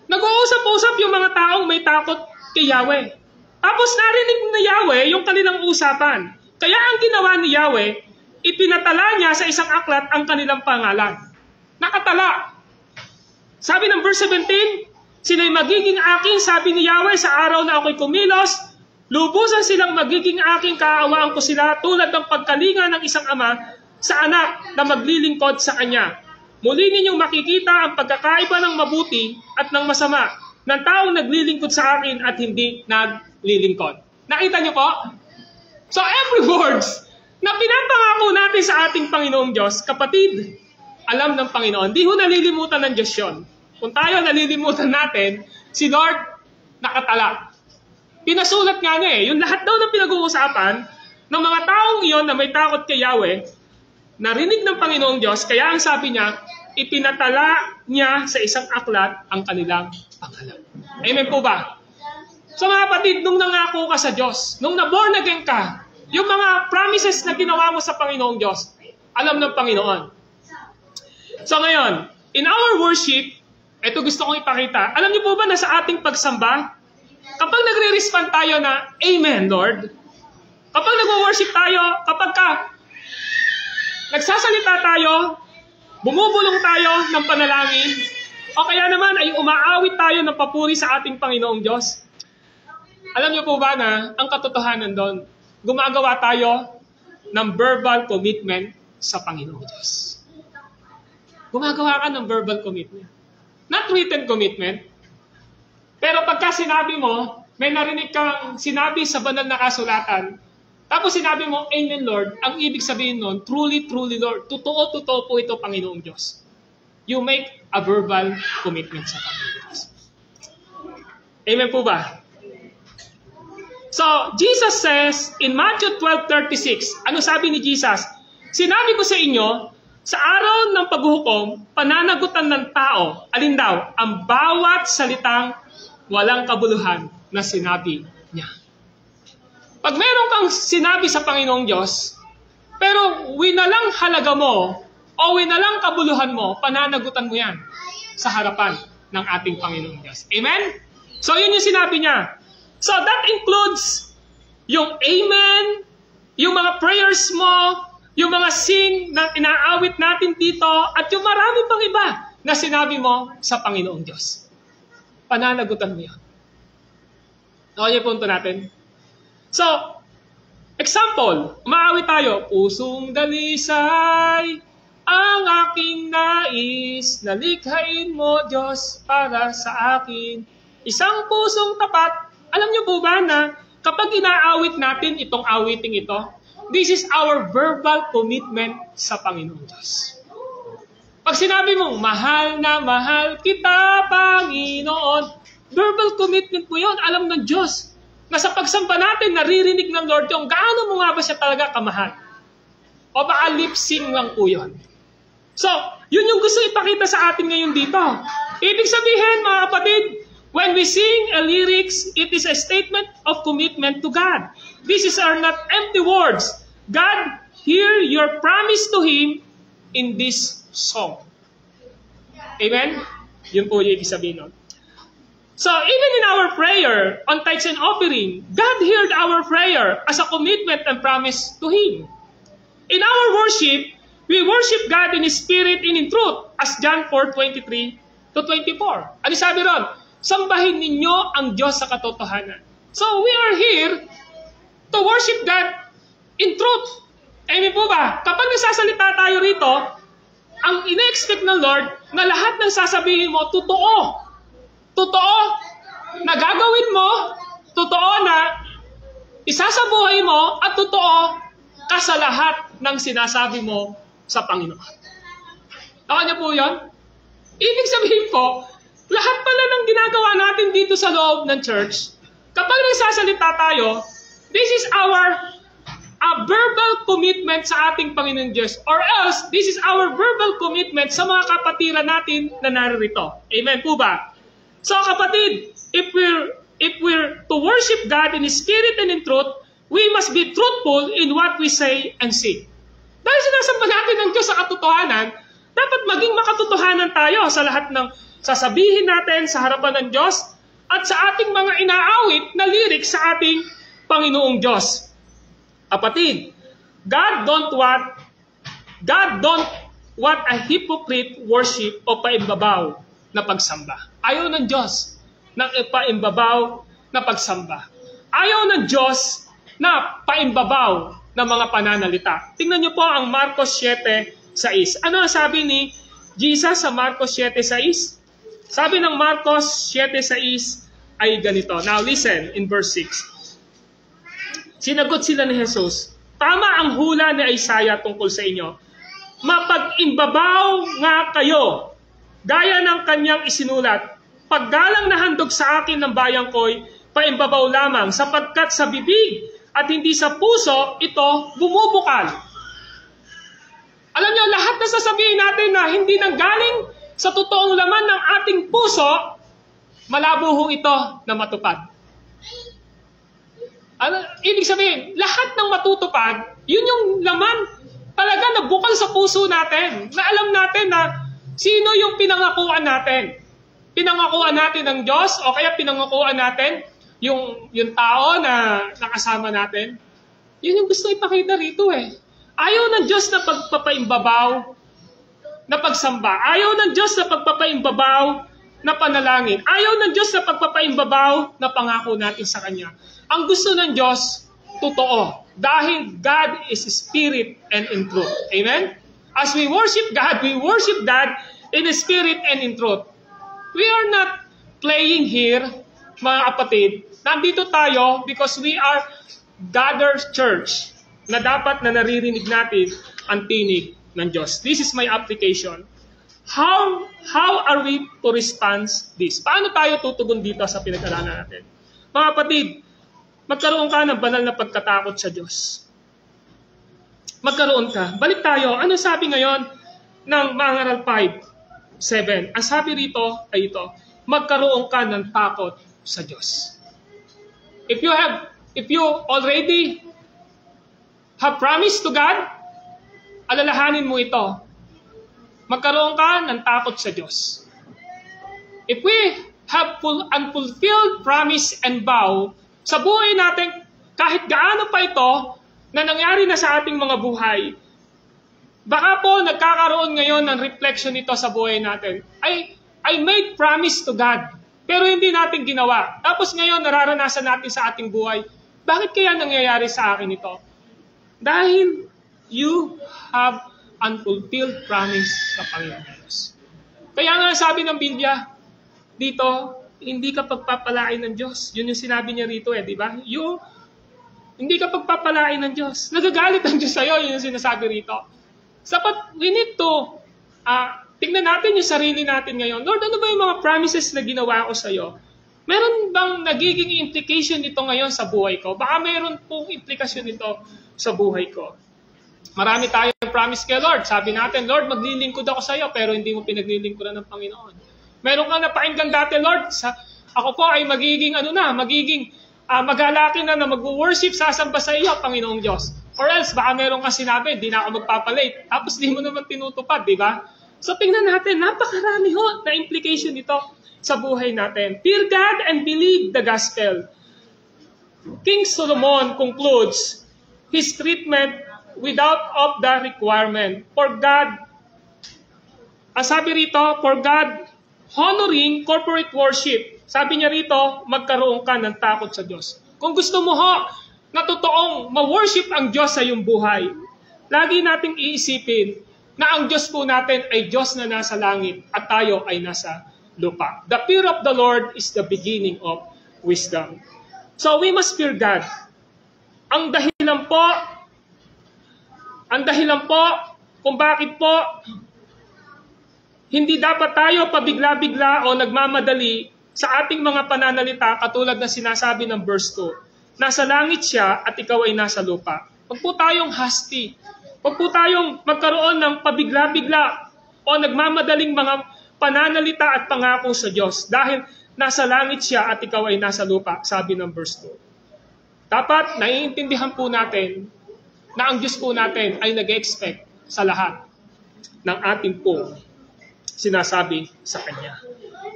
S1: nag-uusap-usap yung mga taong may takot kay Yahweh. Tapos narinig ni Yahweh yung kanilang usapan. Kaya ang ginawa ni Yahweh, ipinatala niya sa isang aklat ang kanilang pangalan. Nakatala. Sabi ng verse 17, sila'y magiging aking, sabi ni Yahweh, sa araw na ako'y kumilos, lubusan silang magiging aking, kaawaan ko sila tulad ng pagkalinga ng isang ama sa anak na maglilingkod sa kanya. Muli ninyong makikita ang pagkakaiba ng mabuti at ng masama ng taong naglilingkod sa akin at hindi naglilingkod. Nakita niyo po? So every words na pinapangako natin sa ating Panginoong Diyos, kapatid, alam ng Panginoon. Di ho nalilimutan ng Diyos yun. Kung tayo nalilimutan natin, si Lord nakatala. Pinasulat nga niya yung lahat daw ng pinag-uusapan ng mga taong iyon na may takot kay Yahweh, narinig ng Panginoong Diyos, kaya ang sabi niya, ipinatala niya sa isang aklat ang kanilang pangalan. Amen po ba? So mga kapatid, nung nangako ka sa Diyos, nung na-born again ka, yung mga promises na ginawa mo sa Panginoong Diyos, alam ng Panginoon. So ngayon, in our worship, ito gusto kong ipakita. Alam niyo po ba na sa ating pagsamba, kapag nagre-respond tayo na, Amen, Lord, kapag nag-worship tayo, kapag nagsasalita tayo, bumubulong tayo ng panalangin, o kaya naman ay umaawit tayo ng papuri sa ating Panginoong Diyos. Alam niyo po ba na ang katotohanan doon, gumagawa tayo ng verbal commitment sa Panginoong Diyos. Gumagawa ka ng verbal commitment. Not written commitment. Pero pagka sinabi mo, may narinig kang sinabi sa banal na kasulatan, tapos sinabi mo, Amen, Lord, ang ibig sabihin nun, truly, truly, Lord, totoo po ito, Panginoong Diyos. You make a verbal commitment sa Panginoong Diyos. Amen po ba? So, Jesus says in Matthew 12:36, ano sabi ni Jesus? Sinabi ko sa inyo, Sa araw ng paghuhukom, pananagutan ng tao, alin daw, ang bawat salitang walang kabuluhan na sinabi niya. Pag meron kang sinabi sa Panginoong Diyos, pero winalang halaga mo o winalang kabuluhan mo, pananagutan mo yan sa harapan ng ating Panginoong Diyos. Amen? So yun yung sinabi niya. So that includes yung amen, yung mga prayers mo, yung mga sing na inaawit natin dito, at yung marami pang iba na sinabi mo sa Panginoong Diyos. Pananagutan mo yan. Okay yung punto natin. So, example, umaawit tayo, pusong dalisay, ang aking nais, nalikhain mo Diyos para sa akin. Isang pusong tapat. Alam niyo po ba na kapag inaawit natin itong awiting ito, this is our verbal commitment sa Panginoong Diyos. Pag sinabi mong, mahal na mahal kita, Panginoon, verbal commitment po yun, alam ng Diyos. Na sa pagsamba natin, naririnig ng Lord yung gaano mo nga ba siya talaga kamahal. O baka lip-sing lang po yun. So, yun yung gusto ipakita sa atin ngayon dito. Ibig sabihin, mga kapatid, when we sing a lyrics, it is a statement of commitment to God. These are not empty words. God, hear your promise to Him in this song. Amen? Yun po yung ibig sabihin nun. So, even in our prayer on tithes and offering, God heard our prayer as a commitment and promise to Him. In our worship, we worship God in Spirit and in truth, as John 4:23 to 24. Ano sabi ron? Sambahin ninyo ang Diyos sa katotohanan. So, we are here to worship God in truth. Amen po ba? Kapag nagsasalita tayo rito, ang ina-expect ng Lord na lahat ng sasabihin mo, totoo. Totoo na gagawin mo, totoo na isasabuhay mo, at totoo ka sa lahat ng sinasabi mo sa Panginoon. Taka niyo po yun? Ibig sabihin po, lahat pala ng ginagawa natin dito sa loob ng church, kapag nagsasalita tayo, this is our verbal commitment sa ating Panginoon Diyos. Or else, this is our verbal commitment sa mga kapatiran natin na naririto. Amen po ba? So kapatid, if we're to worship God in Spirit and in truth, we must be truthful in what we say and sing. Dahil sinasamba natin ng Diyos sa katotohanan, dapat maging makatotohanan tayo sa lahat ng sasabihin natin sa harapan ng Diyos at sa ating mga inaawit na lyrics sa ating Panginoong Diyos. Kapatid, God don't want a hypocrite worship o paimbabaw na pagsamba. Ayaw ng Diyos ng paimbabaw na pagsamba. Ayaw ng Diyos na paimbabaw na mga pananalita. Tingnan niyo po ang Marcos 7:6. Ano ang sabi ni Jesus sa Marcos 7:6? Sabi ng Marcos 7:6 ay ganito. Now listen in verse 6. Sinagot sila ni Jesus, tama ang hula ni Isaiah tungkol sa inyo. Mapag-imbabaw nga kayo, gaya ng kanyang isinulat. Paggalang na handog sa akin ng bayang ko'y paimbabaw lamang, sapagkat sa bibig at hindi sa puso, ito bumubukal. Alam niyo, lahat na sasabihin natin na hindi nanggaling sa totoong laman ng ating puso, malabo ho ito na matupad. Ibig sabihin, lahat ng matutupad, yun yung laman talaga na bukal sa puso natin. Na alam natin na sino yung pinangakuan natin. Pinangakuan natin ng Diyos o kaya pinangakuan natin yung tao na nakasama natin. Yun yung gusto ipakita rito eh. Ayaw ng Diyos na pagpapaimbabaw na pagsamba. Ayaw ng Diyos na pagpapaimbabaw na panalangin. Ayaw ng Diyos na pagpapaimbabaw na pangako natin sa Kanya. Ang gusto ng Diyos, totoo. Dahil God is Spirit and in truth. Amen? As we worship God in Spirit and in truth. We are not playing here, mga kapatid. Nandito tayo because we are gathered church na dapat na naririnig natin ang tinig ng Diyos. This is my application. How are we to respond this? Paano tayo tutugon dito sa pinag-aralan natin? Mga kapatid, magkaroon ka ng banal na pagkatakot sa Diyos. Magkaroon ka. Balik tayo. Ano sabi ngayon ng Mangaral 5:7. Ang sabi rito ay ito, magkaroon ka ng takot sa Diyos. If you already have promised to God, alalahanin mo ito. Magkaroon ka ng takot sa Diyos. If we have unfulfilled promise and vow sa buhay natin, kahit gaano pa ito na nangyari na sa ating mga buhay, baka po nagkakaroon ngayon ng reflection nito sa buhay natin. I made promise to God, pero hindi natin ginawa. Tapos ngayon nararanasan natin sa ating buhay, bakit kaya nangyayari sa akin ito? Dahil you have unfulfilled promise sa Panginoon Diyos. Kaya nga sabi ng Biblia, dito, hindi ka pagpapalain ng Diyos. Yun yung sinabi niya rito di ba? Hindi ka pagpapalain ng Diyos. Nagagalit ang Diyos sa'yo, yun yung sinasabi rito. Sapat, we need to, tingnan natin yung sarili natin ngayon. Lord, ano ba yung mga promises na ginawa ko sa'yo? Meron bang nagiging implication nito ngayon sa buhay ko? Baka meron pong implikasyon nito sa buhay ko. Marami tayong promise kay Lord. Sabi natin, Lord, maglilingkod ako sa'yo, pero hindi mo pinaglilingkudan ng Panginoon. Meron kang napakinggan dati, Lord, ako po ay magiging maghalakin na mag-worship, sasamba sa iyo, Panginoong Diyos. Or else, baka meron kang sinabi, di na ako magpapalate. Tapos di mo naman tinutupad, di ba? So tingnan natin, napakarami na implication nito sa buhay natin. Fear God and believe the gospel. King Solomon concludes his treatment without of the requirement. For God, sabi rito, for God, honoring corporate worship. Sabi niya rito, magkaroon ka ng takot sa Diyos. Kung gusto mo na totoong ma-worship ang Diyos sa iyong buhay, lagi nating iisipin na ang Diyos po natin ay Diyos na nasa langit at tayo ay nasa lupa. The fear of the Lord is the beginning of wisdom. So we must fear God. Ang dahilan po kung bakit po hindi dapat tayo pabigla-bigla o nagmamadali sa ating mga pananalita katulad na sinasabi ng verse 2. Nasa langit siya at ikaw ay nasa lupa. Huwag po tayong hasty. Huwag po tayong magkaroon ng pabigla-bigla o nagmamadaling mga pananalita at pangako sa Diyos dahil nasa langit siya at ikaw ay nasa lupa, sabi ng verse 2. Dapat naiintindihan po natin na ang Diyos po natin ay nag-expect sa lahat ng ating po sinasabi sa Kanya.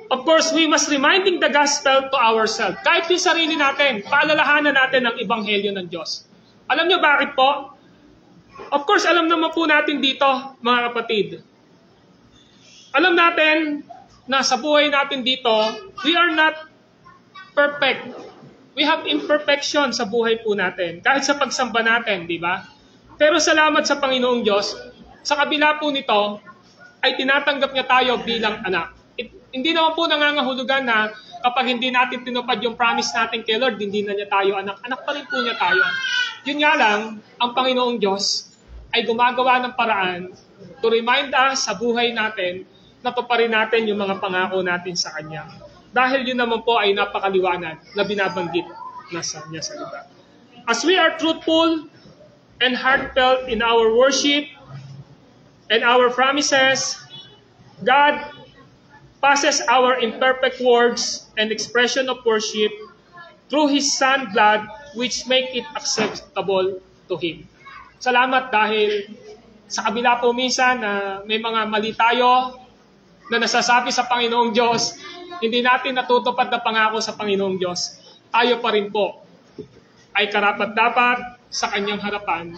S1: Of course, we must reminding the gospel to ourselves. Kahit yung sarili natin, paalalahanan natin ang ebanghelyo ng Diyos. Alam niyo bakit po? Of course, alam naman po natin dito, mga kapatid. Alam natin na sa buhay natin dito, we are not perfect. We have imperfection sa buhay po natin. Kahit sa pagsamba natin, di ba? Pero salamat sa Panginoong Diyos, sa kabila po nito, ay tinatanggap niya tayo bilang anak. Hindi naman po nangangahulugan na kapag hindi natin tinupad yung promise natin kay Lord, hindi na niya tayo anak. Anak pa rin po niya tayo. Yun nga lang, ang Panginoong Diyos ay gumagawa ng paraan to remind us sa buhay natin na tuparin natin yung mga pangako natin sa Kanya. Dahil yun naman po ay napakaliwanag na binabanggit na sa niya sa lugar. As we are truthful and heartfelt in our worship and our promises, God passes our imperfect words and expression of worship through His Son blood, which make it acceptable to Him. Salamat dahil sa kabila po minsan na may mga mali tayo na nasasabi sa Panginoong Diyos, hindi natin natutupad na pangako sa Panginoong Diyos. Tayo pa rin po ay karapat-dapat sa Kanyang harapan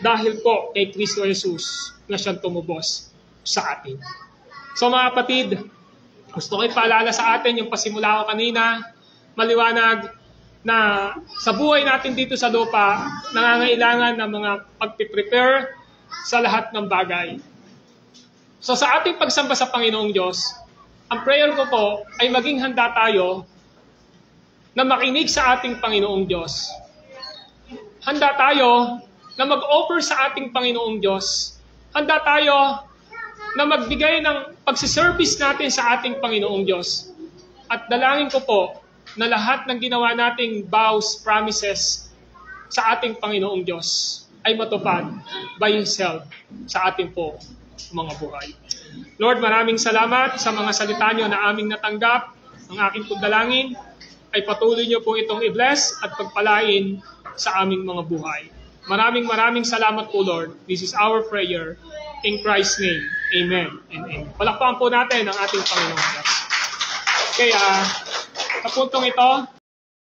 S1: dahil po kay Kristo Jesus na siyang tumubos sa atin. So mga kapatid, gusto ko ipaalala sa atin yung pasimula ko kanina, maliwanag na sa buhay natin dito sa lupa, nangangailangan ng mga pagpiprepare sa lahat ng bagay. So sa ating pagsamba sa Panginoong Diyos, ang prayer ko po ay maging handa tayo na makinig sa ating Panginoong Diyos. Handa tayo na mag-offer sa ating Panginoong Diyos. Handa tayo na magbigay ng pagsiservice natin sa ating Panginoong Diyos. At dalangin ko po na lahat ng ginawa nating vows, promises sa ating Panginoong Diyos ay matupad by Himself sa ating po mga buhay. Lord, maraming salamat sa mga salita nyo na aming natanggap. Ang aking pagdalangin ay patuloy nyo po itong i-bless at pagpalain sa aming mga buhay. Maraming salamat po, Lord. This is our prayer. In Christ's name, amen and amen. Palakpakan po natin ang ating Panginoon Diyos. Okay, sa puntong ito,